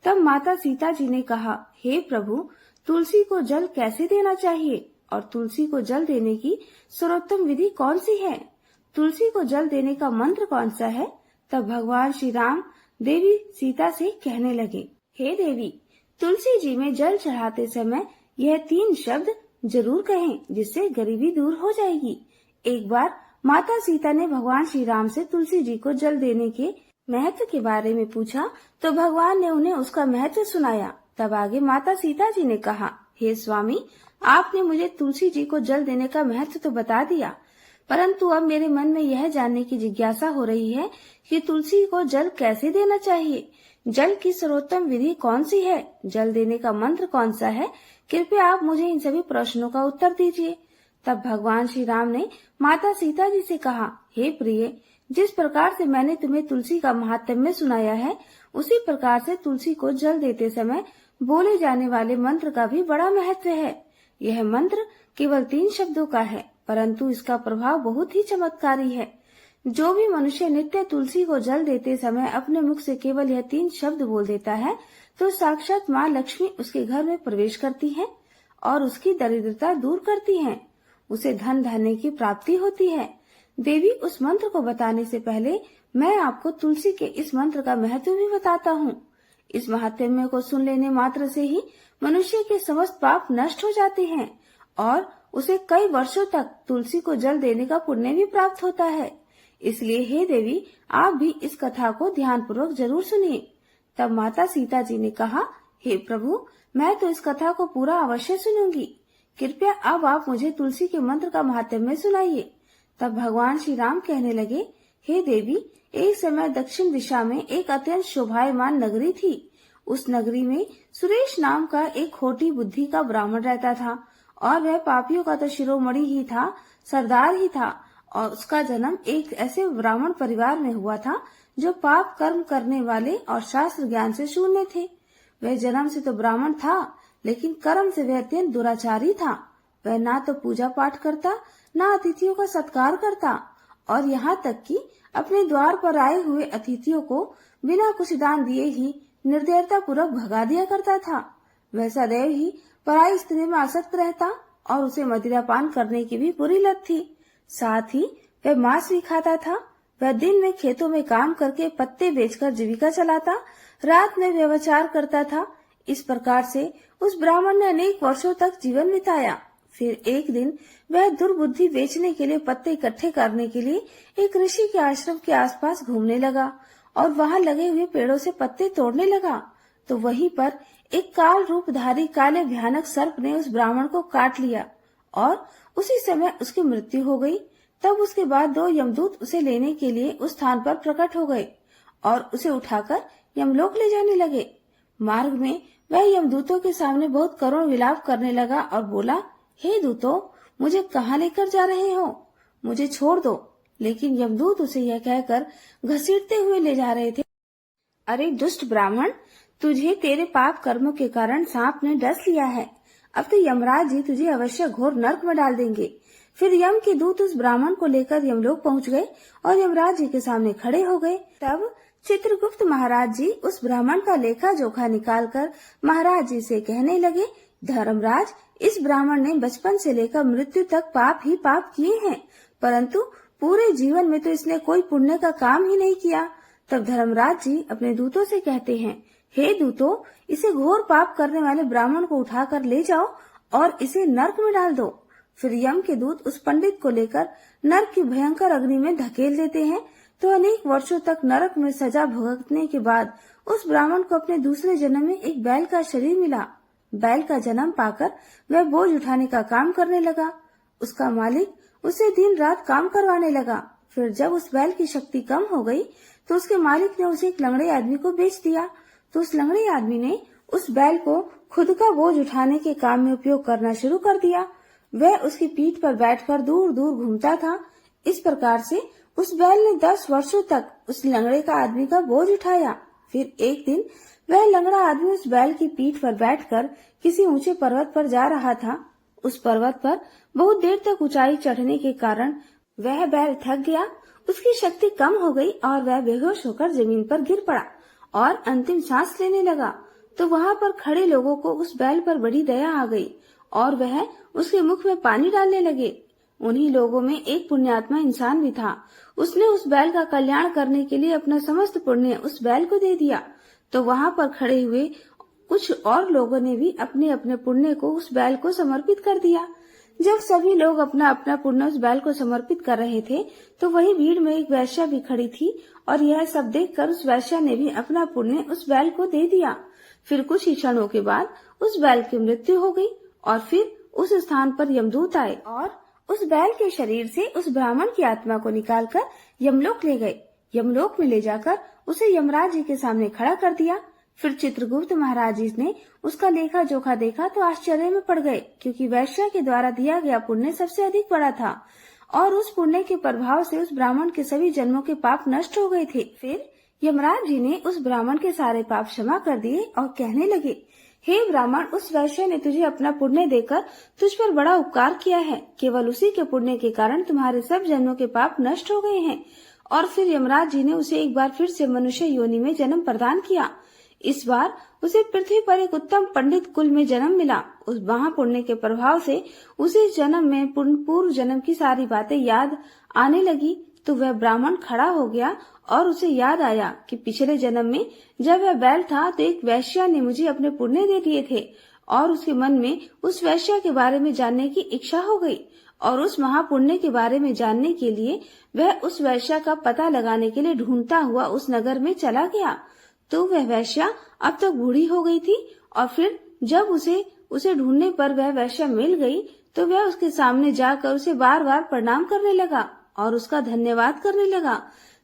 तब माता सीता जी ने कहा, हे प्रभु, तुलसी को जल कैसे देना चाहिए और तुलसी को जल देने की सर्वोत्तम विधि कौन सी है? तुलसी को जल देने का मंत्र कौन सा है? तब भगवान श्री राम देवी सीता से कहने लगे, हे देवी, तुलसी जी में जल चढ़ाते समय यह 3 शब्द जरूर कहें, जिससे गरीबी दूर हो जाएगी। एक बार माता सीता ने भगवान श्री राम से तुलसी जी को जल देने के महत्व के बारे में पूछा, तो भगवान ने उन्हें उसका महत्व सुनाया। तब आगे माता सीता जी ने कहा, हे स्वामी, आपने मुझे तुलसी जी को जल देने का महत्व तो बता दिया, परंतु अब मेरे मन में यह जानने की जिज्ञासा हो रही है कि तुलसी को जल कैसे देना चाहिए। जल की सर्वोत्तम विधि कौन सी है? जल देने का मंत्र कौन सा है? कृपया आप मुझे इन सभी प्रश्नों का उत्तर दीजिए। तब भगवान श्री राम ने माता सीता जी से कहा, हे प्रिय, जिस प्रकार से मैंने तुम्हें तुलसी का महात्म्य सुनाया है, उसी प्रकार से तुलसी को जल देते समय बोले जाने वाले मंत्र का भी बड़ा महत्व है। यह मंत्र केवल 3 शब्दों का है, परंतु इसका प्रभाव बहुत ही चमत्कारी है। जो भी मनुष्य नित्य तुलसी को जल देते समय अपने मुख से केवल यह 3 शब्द बोल देता है, तो साक्षात माँ लक्ष्मी उसके घर में प्रवेश करती है और उसकी दरिद्रता दूर करती है। उसे धन धान्य की प्राप्ति होती है। देवी, उस मंत्र को बताने से पहले मैं आपको तुलसी के इस मंत्र का महत्व भी बताता हूँ। इस महात्म्य को सुन लेने मात्र से ही मनुष्य के समस्त पाप नष्ट हो जाते हैं और उसे कई वर्षों तक तुलसी को जल देने का पुण्य भी प्राप्त होता है। इसलिए हे देवी, आप भी इस कथा को ध्यान पूर्वक जरूर सुनिए। तब माता सीता जी ने कहा, हे प्रभु, मैं तो इस कथा को पूरा अवश्य सुनूंगी। कृपया अब आप मुझे तुलसी के मंत्र का महात्म्य सुनाइए। तब भगवान श्री राम कहने लगे, हे देवी, एक समय दक्षिण दिशा में एक अत्यंत शोभायमान नगरी थी। उस नगरी में सुरेश नाम का एक खोटी बुद्धि का ब्राह्मण रहता था और वह पापियों का तो शिरोमणि ही था, सरदार ही था। और उसका जन्म एक ऐसे ब्राह्मण परिवार में हुआ था जो पाप कर्म करने वाले और शास्त्र ज्ञान से शून्य थे। वह जन्म से तो ब्राह्मण था, लेकिन कर्म से वह अत्यंत दुराचारी था। वह ना तो पूजा पाठ करता, ना अतिथियों का सत्कार करता और यहाँ तक कि अपने द्वार पर आए हुए अतिथियों को बिना कुछ दान दिए ही निर्दयता पूर्वक भगा दिया करता था। वह सदैव ही पराई स्त्री में आसक्त रहता और उसे मदिरापान करने की भी बुरी लत थी। साथ ही वह मांस भी खाता था। वह दिन में खेतों में काम करके पत्ते बेचकर जीविका चलाता, रात में व्यभिचार करता था। इस प्रकार से उस ब्राह्मण ने अनेक वर्षों तक जीवन बिताया। फिर एक दिन वह दुर्बुद्धि बेचने के लिए पत्ते इकट्ठे करने के लिए एक ऋषि के आश्रम के आसपास घूमने लगा और वहां लगे हुए पेड़ों से पत्ते तोड़ने लगा। तो वहीं पर एक काल रूपधारी काले भयानक सर्प ने उस ब्राह्मण को काट लिया और उसी समय उसकी मृत्यु हो गई। तब उसके बाद 2 यमदूत उसे लेने के लिए उस स्थान पर प्रकट हो गए और उसे उठाकर यमलोक ले जाने लगे। मार्ग में वह यमदूतों के सामने बहुत करुण विलाप करने लगा और बोला, हे दूतों, मुझे कहाँ लेकर जा रहे हो? मुझे छोड़ दो। लेकिन यमदूत उसे यह कहकर घसीटते हुए ले जा रहे थे, अरे दुष्ट ब्राह्मण, तुझे तेरे पाप कर्मों के कारण सांप ने डस लिया है। अब तो यमराज जी तुझे अवश्य घोर नर्क में डाल देंगे। फिर यम के दूत उस ब्राह्मण को लेकर यमलोक पहुंच गए और यमराज जी के सामने खड़े हो गए। तब चित्रगुप्त महाराज जी उस ब्राह्मण का लेखा जोखा निकालकर महाराज जी से कहने लगे, धर्मराज, इस ब्राह्मण ने बचपन से लेकर मृत्यु तक पाप ही पाप किए हैं, परंतु पूरे जीवन में तो इसने कोई पुण्य का काम ही नहीं किया। तब धर्मराज जी अपने दूतों से कहते हैं, हे दूतों, इसे घोर पाप करने वाले ब्राह्मण को उठाकर ले जाओ और इसे नरक में डाल दो। फिर यम के दूत उस पंडित को लेकर नरक की भयंकर अग्नि में धकेल देते हैं। तो अनेक वर्षों तक नरक में सजा भुगतने के बाद उस ब्राह्मण को अपने दूसरे जन्म में एक बैल का शरीर मिला। बैल का जन्म पाकर वह बोझ उठाने का काम करने लगा। उसका मालिक उसे दिन रात काम करवाने लगा। फिर जब उस बैल की शक्ति कम हो गई तो उसके मालिक ने उसे एक लंगड़े आदमी को बेच दिया। तो उस लंगड़े आदमी ने उस बैल को खुद का बोझ उठाने के काम में उपयोग करना शुरू कर दिया। वह उसकी पीठ पर बैठकर दूर दूर घूमता था। इस प्रकार से उस बैल ने 10 वर्षों तक उस लंगड़े का आदमी का बोझ उठाया। फिर एक दिन वह लंगड़ा आदमी उस बैल की पीठ पर बैठकर किसी ऊंचे पर्वत पर जा रहा था। उस पर्वत पर बहुत देर तक ऊंचाई चढ़ने के कारण वह बैल थक गया, उसकी शक्ति कम हो गई और वह बेहोश होकर जमीन पर गिर पड़ा और अंतिम सांस लेने लगा। तो वहां पर खड़े लोगों को उस बैल पर बड़ी दया आ गई और वह उसके मुख में पानी डालने लगे। उन्हीं लोगों में एक पुण्यात्मा इंसान भी था। उसने उस बैल का कल्याण करने के लिए अपना समस्त पुण्य उस बैल को दे दिया। तो वहां पर खड़े हुए कुछ और लोगों ने भी अपने अपने पुण्य को उस बैल को समर्पित कर दिया। जब सभी लोग अपना अपना पुण्य उस बैल को समर्पित कर रहे थे तो वही भीड़ में एक वैश्या भी खड़ी थी और यह सब देखकर उस वैश्या ने भी अपना पुण्य उस बैल को दे दिया। फिर कुछ ही क्षणों के बाद उस बैल की मृत्यु हो गई और फिर उस स्थान पर यमदूत आए और उस बैल के शरीर से उस ब्राह्मण की आत्मा को निकालकर यमलोक ले गए। यमलोक में ले जाकर उसे यमराज जी के सामने खड़ा कर दिया। फिर चित्रगुप्त महाराज जी ने उसका लेखा जोखा देखा तो आश्चर्य में पड़ गए, क्योंकि वैश्या के द्वारा दिया गया पुण्य सबसे अधिक बड़ा था और उस पुण्य के प्रभाव से उस ब्राह्मण के सभी जन्मों के पाप नष्ट हो गए थे। फिर यमराज जी ने उस ब्राह्मण के सारे पाप क्षमा कर दिए और कहने लगे, हे ब्राह्मण, उस वैश्य ने तुझे अपना पुण्य देकर तुझ पर बड़ा उपकार किया है। केवल उसी के पुण्य के कारण तुम्हारे सब जन्मों के पाप नष्ट हो गए हैं। और फिर यमराज जी ने उसे एक बार फिर से मनुष्य योनि में जन्म प्रदान किया। इस बार उसे पृथ्वी पर एक उत्तम पंडित कुल में जन्म मिला। उस महापुण्य के प्रभाव से उसे जन्म में पूर्व जन्म की सारी बातें याद आने लगी। तो वह ब्राह्मण खड़ा हो गया और उसे याद आया कि पिछले जन्म में जब वह बैल था तो एक वैश्या ने मुझे अपने पुण्य दे दिए थे और उसके मन में उस वैश्या के बारे में जानने की इच्छा हो गई और उस महापुण्य के बारे में जानने के लिए वह उस वैश्या का पता लगाने के लिए ढूंढता हुआ उस नगर में चला गया। तो वह वैश्या अब तक बूढ़ी हो गई थी और फिर जब उसे ढूंढने पर वह वैश्या मिल गई तो वह उसके सामने जाकर उसे बार बार प्रणाम करने लगा और उसका धन्यवाद करने लगा।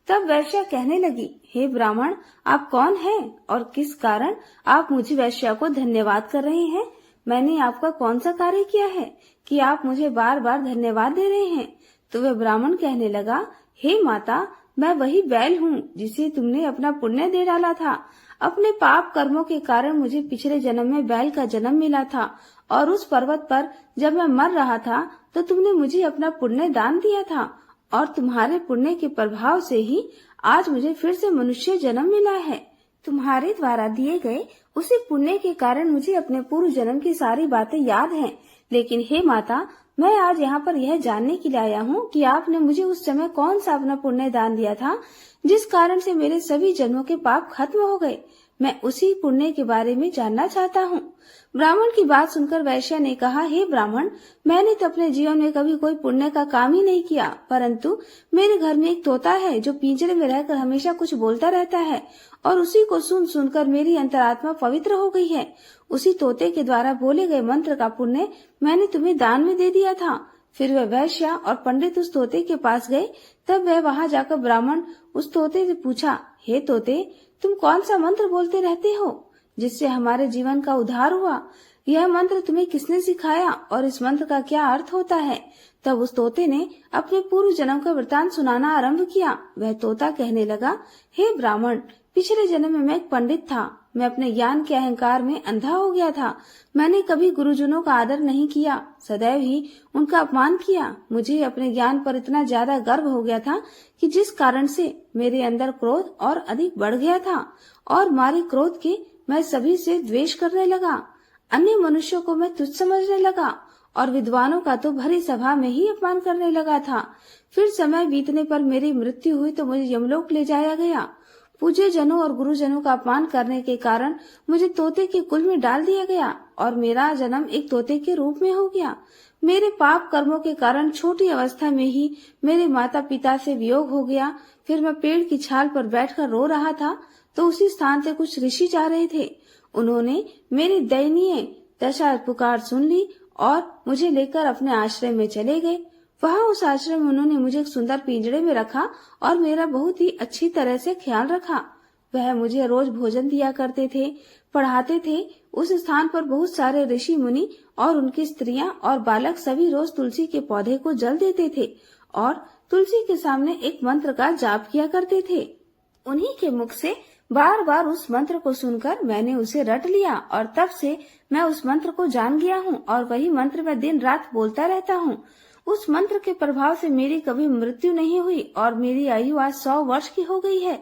तब वैश्या कहने लगी, हे ब्राह्मण, आप कौन हैं और किस कारण आप मुझे वैश्या को धन्यवाद कर रहे हैं? मैंने आपका कौन सा कार्य किया है कि आप मुझे बार बार धन्यवाद दे रहे हैं? तो वह ब्राह्मण कहने लगा, हे माता, मैं वही बैल हूँ जिसे तुमने अपना पुण्य दे डाला था। अपने पाप कर्मों के कारण मुझे पिछले जन्म में बैल का जन्म मिला था और उस पर्वत पर जब मैं मर रहा था तो तुमने मुझे अपना पुण्य दान दिया था और तुम्हारे पुण्य के प्रभाव से ही आज मुझे फिर से मनुष्य जन्म मिला है। तुम्हारे द्वारा दिए गए उसी पुण्य के कारण मुझे अपने पूर्व जन्म की सारी बातें याद हैं। लेकिन हे माता, मैं आज यहाँ पर यह जानने के लिए आया हूँ कि आपने मुझे उस समय कौन सा अपना पुण्य दान दिया था जिस कारण से मेरे सभी जन्मों के पाप खत्म हो गए। मैं उसी पुण्य के बारे में जानना चाहता हूँ। ब्राह्मण की बात सुनकर वैश्य ने कहा, हे ब्राह्मण, मैंने तो अपने जीवन में कभी कोई पुण्य का काम ही नहीं किया, परंतु मेरे घर में एक तोता है जो पिंजरे में रहकर हमेशा कुछ बोलता रहता है और उसी को सुन सुनकर मेरी अंतरात्मा पवित्र हो गई है। उसी तोते के द्वारा बोले गए मंत्र का पुण्य मैंने तुम्हें दान में दे दिया था। फिर वह वैश्य और पंडित उस तोते के पास गए। तब वह वहां जाकर ब्राह्मण उस तोते से पूछा, हे तोते, तुम कौन सा मंत्र बोलते रहते हो जिससे हमारे जीवन का उद्धार हुआ? यह मंत्र तुम्हें किसने सिखाया और इस मंत्र का क्या अर्थ होता है? तब उस तोते ने अपने पूर्व जन्म का वृतांत सुनाना आरंभ किया। वह तोता कहने लगा, हे ब्राह्मण, पिछले जन्म में मैं एक पंडित था। मैं अपने ज्ञान के अहंकार में अंधा हो गया था। मैंने कभी गुरुजनों का आदर नहीं किया, सदैव ही उनका अपमान किया। मुझे अपने ज्ञान पर इतना ज्यादा गर्व हो गया था कि जिस कारण से मेरे अंदर क्रोध और अधिक बढ़ गया था और मारे क्रोध के मैं सभी से द्वेष करने लगा। अन्य मनुष्यों को मैं तुच्छ समझने लगा और विद्वानों का तो भरी सभा में ही अपमान करने लगा था। फिर समय बीतने पर मेरी मृत्यु हुई तो मुझे यमलोक ले जाया गया। पूज्य जनों और गुरुजनों का अपमान करने के कारण मुझे तोते के कुल में डाल दिया गया और मेरा जन्म एक तोते के रूप में हो गया। मेरे पाप कर्मों के कारण छोटी अवस्था में ही मेरे माता पिता से वियोग हो गया। फिर मैं पेड़ की छाल पर बैठकर रो रहा था तो उसी स्थान से कुछ ऋषि जा रहे थे। उन्होंने मेरी दयनीय दशा पुकार सुन ली और मुझे लेकर अपने आश्रम में चले गए। वहाँ उस आश्रम में उन्होंने मुझे एक सुंदर पिंजरे में रखा और मेरा बहुत ही अच्छी तरह से ख्याल रखा। वह मुझे रोज भोजन दिया करते थे, पढ़ाते थे। उस स्थान पर बहुत सारे ऋषि मुनि और उनकी स्त्रियां और बालक सभी रोज तुलसी के पौधे को जल देते थे और तुलसी के सामने एक मंत्र का जाप किया करते थे। उन्हीं के मुख से बार बार उस मंत्र को सुनकर मैंने उसे रट लिया और तब से मैं उस मंत्र को जान गया हूँ और वही मंत्र मैं दिन रात बोलता रहता हूँ। उस मंत्र के प्रभाव से मेरी कभी मृत्यु नहीं हुई और मेरी आयु आज 100 वर्ष की हो गई है।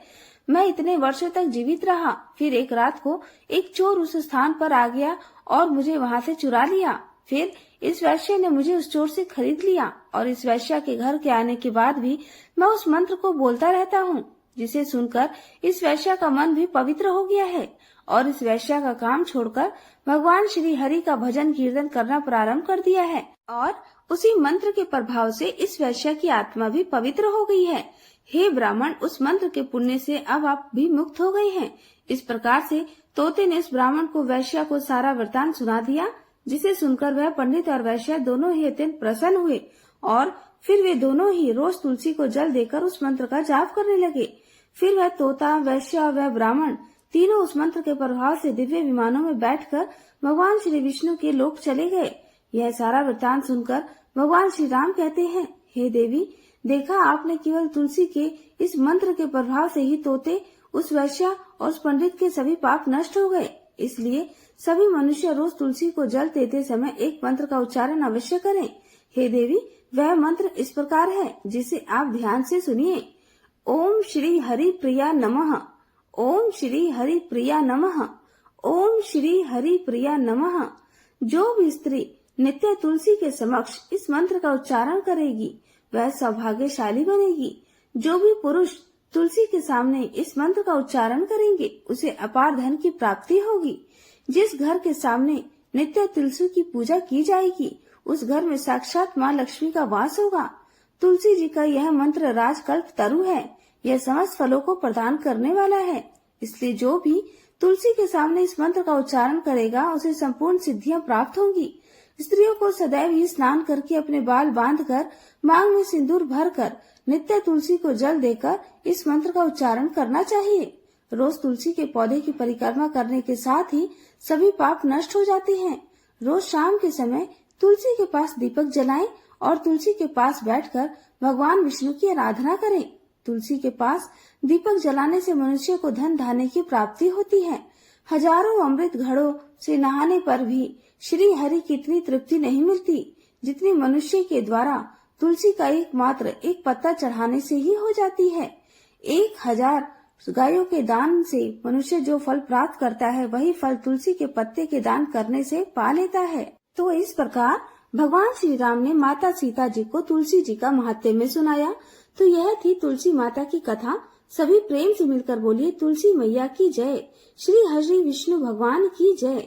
मैं इतने वर्षों तक जीवित रहा। फिर एक रात को एक चोर उस स्थान पर आ गया और मुझे वहां से चुरा लिया। फिर इस वैश्य ने मुझे उस चोर से खरीद लिया और इस वैश्य के घर के आने के बाद भी मैं उस मंत्र को बोलता रहता हूँ, जिसे सुनकर इस वैश्य का मन भी पवित्र हो गया है और इस वैश्य का काम छोड़कर भगवान श्री हरि का भजन कीर्तन करना प्रारंभ कर दिया है और उसी मंत्र के प्रभाव से इस वैश्य की आत्मा भी पवित्र हो गई है। हे ब्राह्मण, उस मंत्र के पुण्य से अब आप भी मुक्त हो गए हैं। इस प्रकार से तोते ने इस ब्राह्मण को वैश्य को सारा वृतांत सुना दिया, जिसे सुनकर वह पंडित और वैश्य दोनों ही अत्यंत प्रसन्न हुए और फिर वे दोनों ही रोज तुलसी को जल देकर उस मंत्र का जाप करने लगे। फिर वह तोता, वैश्य और वह ब्राह्मण तीनों उस मंत्र के प्रभाव से दिव्य विमानों में बैठकर भगवान श्री विष्णु के लोक चले गए। यह सारा वृतांत सुनकर भगवान श्री राम कहते हैं, हे देवी, देखा आपने, केवल तुलसी के इस मंत्र के प्रभाव से ही तोते, उस वैश्य और उस पंडित के सभी पाप नष्ट हो गए। इसलिए सभी मनुष्य रोज तुलसी को जल देते समय एक मंत्र का उच्चारण अवश्य करें। हे देवी, वह मंत्र इस प्रकार है, जिसे आप ध्यान से सुनिए। ओम श्री हरि प्रिया नमः। ओम श्री हरि प्रिया नमः। ओम श्री हरि प्रिया नमः। जो भी स्त्री नित्य तुलसी के समक्ष इस मंत्र का उच्चारण करेगी वह सौभाग्यशाली बनेगी। जो भी पुरुष तुलसी के सामने इस मंत्र का उच्चारण करेंगे उसे अपार धन की प्राप्ति होगी। जिस घर के सामने नित्य तुलसी की पूजा की जाएगी उस घर में साक्षात माँ लक्ष्मी का वास होगा। तुलसी जी का यह मंत्र राजकल्प तरु है। यह समस्त फलों को प्रदान करने वाला है। इसलिए जो भी तुलसी के सामने इस मंत्र का उच्चारण करेगा उसे संपूर्ण सिद्धियां प्राप्त होंगी। स्त्रियों को सदैव ही स्नान करके अपने बाल बांधकर मांग में सिंदूर भरकर नित्य तुलसी को जल देकर इस मंत्र का उच्चारण करना चाहिए। रोज तुलसी के पौधे की परिक्रमा करने के साथ ही सभी पाप नष्ट हो जाते हैं। रोज शाम के समय तुलसी के पास दीपक जलाएं और तुलसी के पास बैठकर भगवान विष्णु की आराधना करें। तुलसी के पास दीपक जलाने से मनुष्य को धन धान्य की प्राप्ति होती है। हजारों अमृत घड़ों से नहाने पर भी श्री हरि की इतनी तृप्ति नहीं मिलती जितनी मनुष्य के द्वारा तुलसी का एकमात्र एक पत्ता चढ़ाने से ही हो जाती है। 1000 गायों के दान से मनुष्य जो फल प्राप्त करता है वही फल तुलसी के पत्ते के दान करने से पा लेता है। तो इस प्रकार भगवान श्री राम ने माता सीता जी को तुलसी जी का महात्म्य में सुनाया। तो यह थी तुलसी माता की कथा। सभी प्रेम से मिलकर बोलिए तुलसी मैया की जय, श्री हरि विष्णु भगवान की जय।